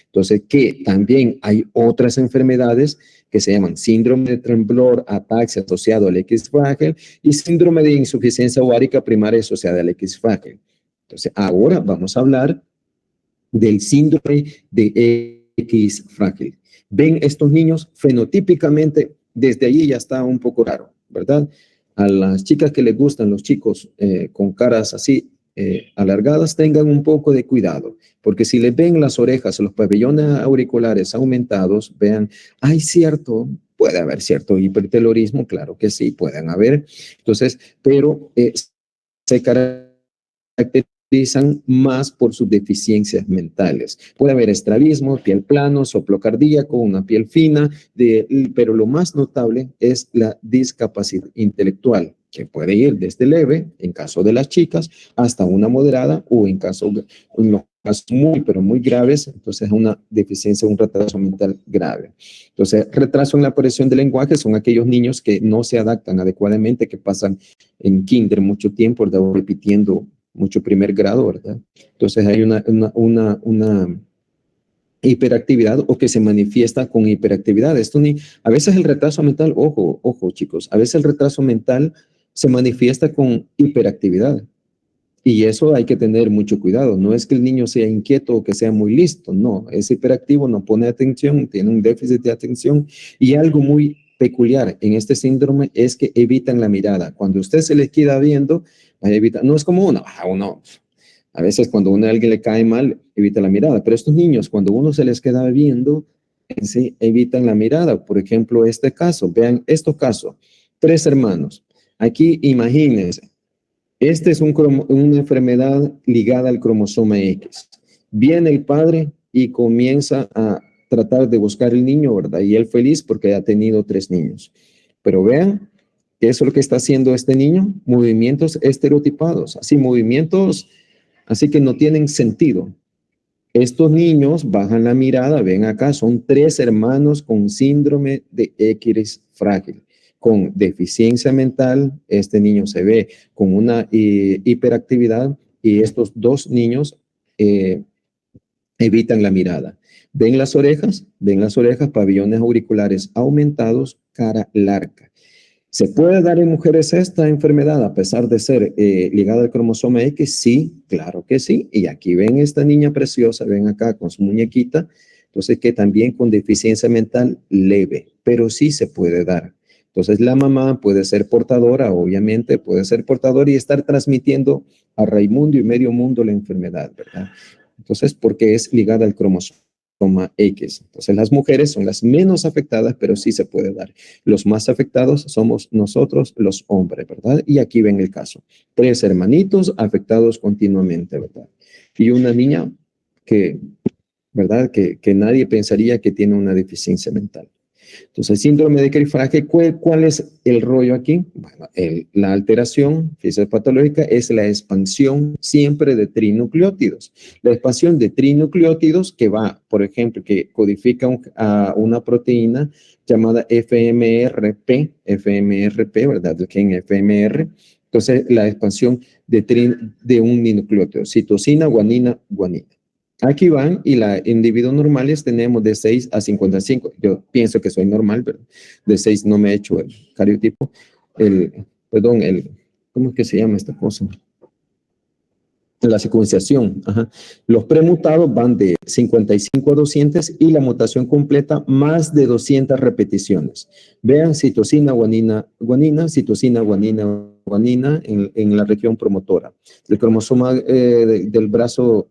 Entonces, que también hay otras enfermedades que se llaman síndrome de temblor, ataxia asociado al X frágil y síndrome de insuficiencia ovárica primaria asociada al X frágil. Entonces, ahora vamos a hablar del síndrome de X frágil. Ven estos niños fenotípicamente, desde allí ya está un poco raro, ¿verdad? A las chicas que les gustan los chicos con caras así alargadas, tengan un poco de cuidado, porque si les ven las orejas, los pabellones auriculares aumentados, vean, hay puede haber cierto hipertelorismo, claro que sí, pueden haber. Entonces, pero se caracterizan más por sus deficiencias mentales. Puede haber estrabismo, piel plano, soplo cardíaco, una piel fina, pero lo más notable es la discapacidad intelectual, que puede ir desde leve, en caso de las chicas, hasta una moderada o en los casos muy, pero muy graves, entonces una deficiencia, un retraso mental grave. Entonces, retraso en la aparición del lenguaje son aquellos niños que no se adaptan adecuadamente, que pasan en kinder mucho tiempo, ¿verdad? Repitiendo mucho primer grado, ¿verdad? Entonces, hay una hiperactividad o que se manifiesta con hiperactividad. A veces el retraso mental, ojo chicos, a veces el retraso mental se manifiesta con hiperactividad. Y eso hay que tener mucho cuidado. No es que el niño sea inquieto o que sea muy listo, no. Es hiperactivo, no pone atención, tiene un déficit de atención. Y algo muy peculiar en este síndrome es que evitan la mirada. Cuando usted se les queda viendo, no es como uno, a veces cuando a alguien le cae mal, evita la mirada. Pero estos niños, cuando uno se les queda viendo, sí, evitan la mirada. Por ejemplo, este caso, vean estos casos, 3 hermanos. Aquí imagínense. Esta es una enfermedad ligada al cromosoma X. Viene el padre y comienza a tratar de buscar el niño, ¿verdad? Y él feliz porque ha tenido 3 niños. Pero vean, ¿qué es lo que está haciendo este niño? Movimientos estereotipados, movimientos así que no tienen sentido. Estos niños bajan la mirada, ven acá, son 3 hermanos con síndrome de X frágil. Con deficiencia mental, este niño se ve con una hiperactividad y estos 2 niños evitan la mirada. ¿Ven las orejas? Pabellones auriculares aumentados, cara larga. ¿Se puede dar en mujeres esta enfermedad a pesar de ser ligada al cromosoma X? Sí, claro que sí. Y aquí ven esta niña preciosa, ven acá con su muñequita, entonces que también con deficiencia mental leve, pero sí se puede dar. Entonces la mamá puede ser portadora, obviamente, puede ser portadora y estar transmitiendo a Raimundo y medio mundo la enfermedad, ¿verdad? Entonces, porque es ligada al cromosoma X. Entonces, las mujeres son las menos afectadas, pero sí se puede dar. Los más afectados somos nosotros, los hombres, ¿verdad? Y aquí ven el caso. 3 hermanitos afectados continuamente, ¿verdad? Y una niña que, ¿verdad? Que nadie pensaría que tiene una deficiencia mental. Entonces, síndrome de Creutzfeldt, ¿cuál es el rollo aquí? Bueno, la alteración fisiopatológica es la expansión siempre de trinucleótidos. La expansión de trinucleótidos que va, por ejemplo, que codifica a una proteína llamada FMRP, ¿verdad? El gen FMR. Entonces, la expansión de un nucleótido, citosina, guanina, guanina. Aquí van y los individuos normales tenemos de 6 a 55. Yo pienso que soy normal, pero de 6 no me he hecho el cariotipo. ¿Cómo es que se llama esta cosa? La secuenciación. Ajá. Los premutados van de 55 a 200 y la mutación completa más de 200 repeticiones. Vean citosina, guanina, guanina, citosina, guanina, guanina en la región promotora. El cromosoma del brazo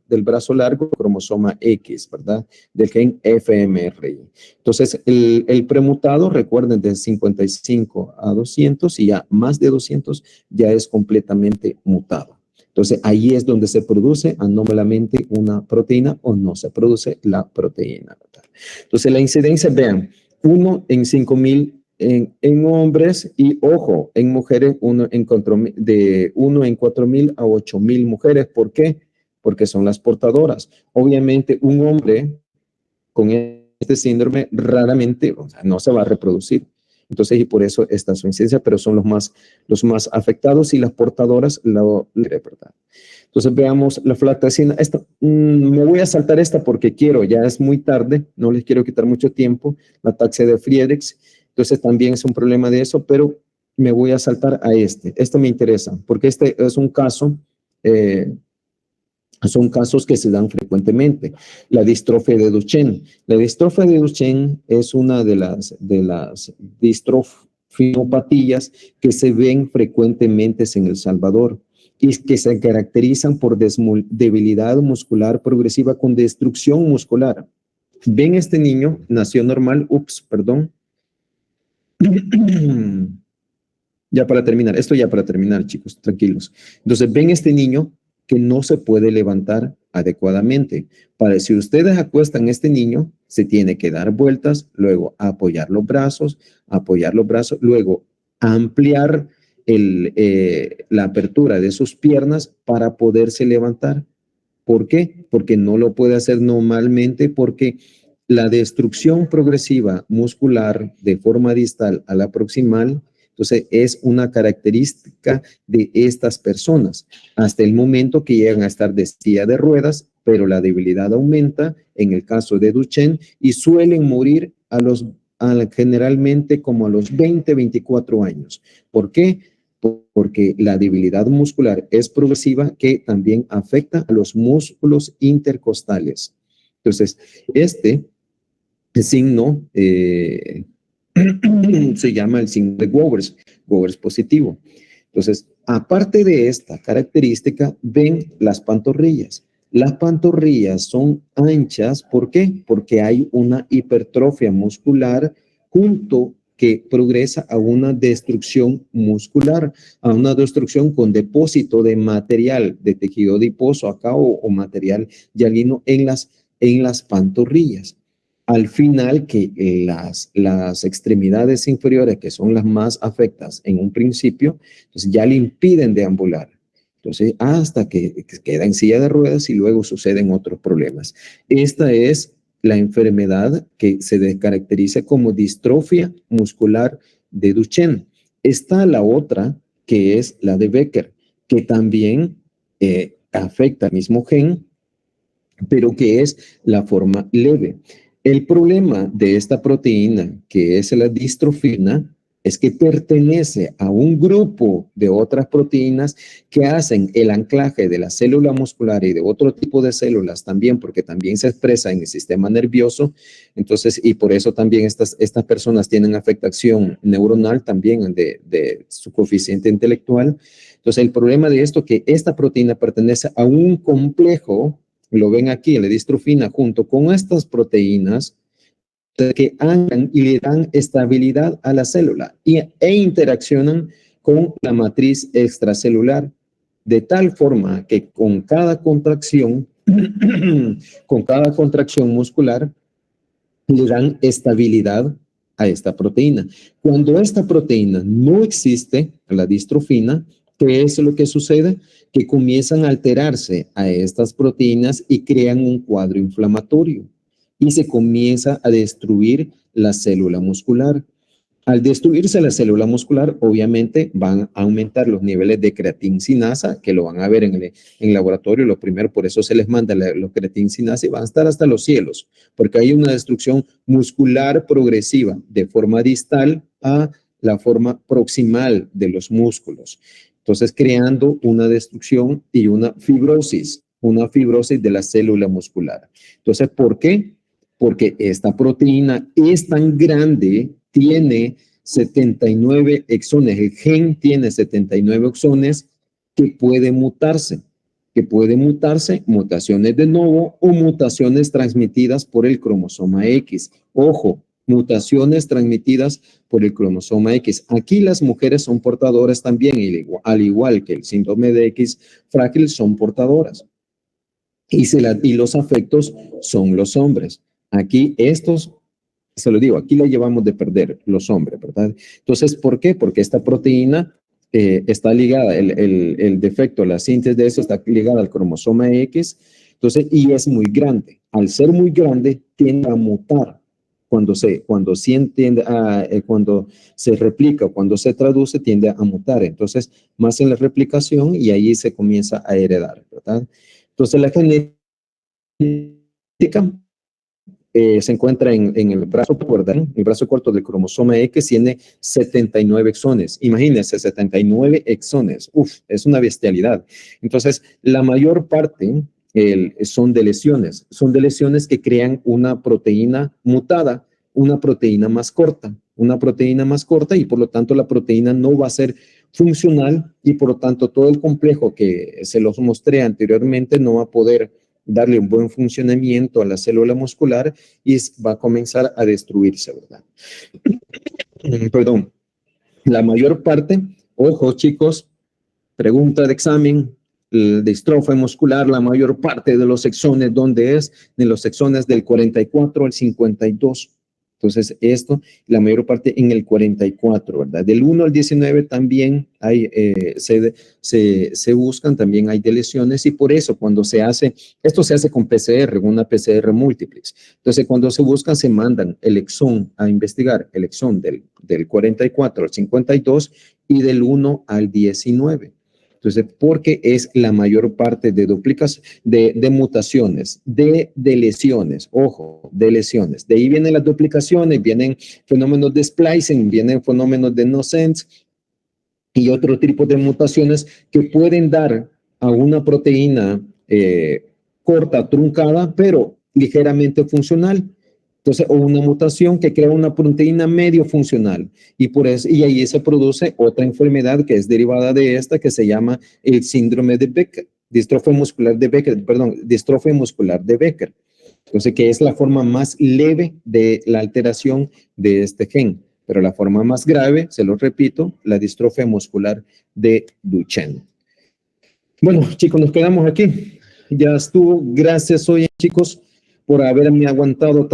largo, cromosoma X, ¿verdad? Del gen FMRI. Entonces, el premutado, recuerden, de 55 a 200 y ya más de 200 ya es completamente mutado. Entonces, ahí es donde se produce anómalamente una proteína o no se produce la proteína, ¿verdad? Entonces, la incidencia, vean, 1 en 5,000 en hombres y, ojo, en mujeres, 1 en 4,000 a 8,000 mujeres. ¿Por qué? Porque son las portadoras. Obviamente, un hombre con este síndrome raramente, o sea, no se va a reproducir. Entonces, y por eso está su incidencia, pero son los más afectados y las portadoras, ¿verdad? Entonces, veamos la flatacina. Me voy a saltar esta porque ya es muy tarde, no les quiero quitar mucho tiempo. La ataxia de Friedreichs, entonces también es un problema de eso, pero me voy a saltar a este. Este me interesa, porque este es un caso, son casos que se dan frecuentemente. La distrofia de Duchenne. La distrofia de Duchenne es una de las distrofiopatías que se ven frecuentemente en El Salvador y que se caracterizan por debilidad muscular progresiva con destrucción muscular. Ven, este niño nació normal. Ya para terminar, chicos, tranquilos. Entonces, ven este niño que no se puede levantar adecuadamente. Si ustedes acuestan a este niño, se tiene que dar vueltas, luego apoyar los brazos, luego ampliar la apertura de sus piernas para poderse levantar. ¿Por qué? Porque no lo puede hacer normalmente, porque la destrucción progresiva muscular de forma distal a la proximal, entonces es una característica de estas personas, hasta el momento que llegan a estar de silla de ruedas, pero la debilidad aumenta en el caso de Duchenne y suelen morir generalmente como a los 20, 24 años. ¿Por qué? Porque la debilidad muscular es progresiva, que también afecta a los músculos intercostales. Entonces, este signo se llama el signo de Gowers positivo. Entonces, aparte de esta característica, ven las pantorrillas. Las pantorrillas son anchas. ¿Por qué? Porque hay una hipertrofia muscular que progresa a una destrucción muscular, a una destrucción con depósito de material de tejido adiposo acá o material hialino en las pantorrillas. Al final, que las extremidades inferiores, que son las más afectadas en un principio, entonces ya le impiden deambular. Entonces, hasta que queda en silla de ruedas y luego suceden otros problemas. Esta es la enfermedad que se caracteriza como distrofia muscular de Duchenne. Está la otra, que es la de Becker, que también afecta al mismo gen, pero que es la forma leve. El problema de esta proteína, que es la distrofina, es que pertenece a un grupo de otras proteínas que hacen el anclaje de la célula muscular y de otro tipo de células también, porque también se expresa en el sistema nervioso. Entonces, y por eso también estas personas tienen afectación neuronal también de su coeficiente intelectual. Entonces, el problema de esto es que esta proteína pertenece a un complejo lo ven aquí, la distrofina junto con estas proteínas que andan y le dan estabilidad a la célula e interaccionan con la matriz extracelular, de tal forma que con cada contracción muscular, le dan estabilidad a esta proteína. Cuando esta proteína no existe, la distrofina, ¿qué es lo que sucede? Que comienzan a alterarse a estas proteínas y crean un cuadro inflamatorio y se comienza a destruir la célula muscular. Al destruirse la célula muscular, obviamente van a aumentar los niveles de creatinsinasa, que lo van a ver en el laboratorio. Lo primero, por eso se les manda los creatinsinasa y van a estar hasta los cielos, porque hay una destrucción muscular progresiva de forma distal a la forma proximal de los músculos. Entonces, creando una destrucción y una fibrosis de la célula muscular. Entonces, ¿por qué? Porque esta proteína es tan grande, tiene 79 exones, el gen tiene 79 exones que puede mutarse, mutaciones de novo o mutaciones transmitidas por el cromosoma X. Ojo, mutaciones transmitidas por el cromosoma X. Aquí las mujeres son portadoras también, al igual que el síndrome de X frágil, son portadoras. Y los afectos son los hombres. Aquí estos, se lo digo, aquí la llevamos de perder los hombres, ¿verdad? Entonces, ¿por qué? Porque esta proteína está ligada, el defecto, la síntesis de eso está ligada al cromosoma X, entonces, y es muy grande. Al ser muy grande, tiende a mutar. Cuando se replica, cuando se traduce, tiende a mutar. Entonces, más en la replicación y ahí se comienza a heredar, ¿verdad? Entonces, la genética se encuentra en el brazo corto, el brazo corto del cromosoma X tiene 79 exones. Imagínense, 79 exones. Uf, es una bestialidad. Entonces, la mayor parte son de lesiones que crean una proteína mutada, una proteína más corta y por lo tanto la proteína no va a ser funcional y por lo tanto todo el complejo que se los mostré anteriormente no va a poder darle un buen funcionamiento a la célula muscular y va a comenzar a destruirse, ¿verdad? Perdón. La mayor parte, ojo chicos, pregunta de examen, el distrofia muscular, la mayor parte de los exones, ¿dónde es? De los exones del 44 al 52. Entonces, esto, la mayor parte en el 44, ¿verdad? Del 1 al 19 también hay, se buscan, también hay de lesiones y por eso cuando se hace, esto se hace con PCR, una PCR múltiplex. Entonces, cuando se buscan, se mandan el exón a investigar, el exón del 44 al 52 y del 1 al 19. Entonces, porque es la mayor parte de duplicas, de mutaciones, de lesiones, ojo, de lesiones. De ahí vienen las duplicaciones, vienen fenómenos de splicing, vienen fenómenos de no-sense y otro tipo de mutaciones que pueden dar a una proteína corta, truncada, pero ligeramente funcional. Entonces, o una mutación que crea una proteína medio funcional y ahí se produce otra enfermedad que es derivada de esta que se llama el síndrome de Becker, distrofia muscular de Becker. Entonces, que es la forma más leve de la alteración de este gen, pero la forma más grave, se lo repito, la distrofia muscular de Duchenne. Bueno, chicos, nos quedamos aquí. Ya estuvo. Gracias hoy, chicos, por haberme aguantado tanto.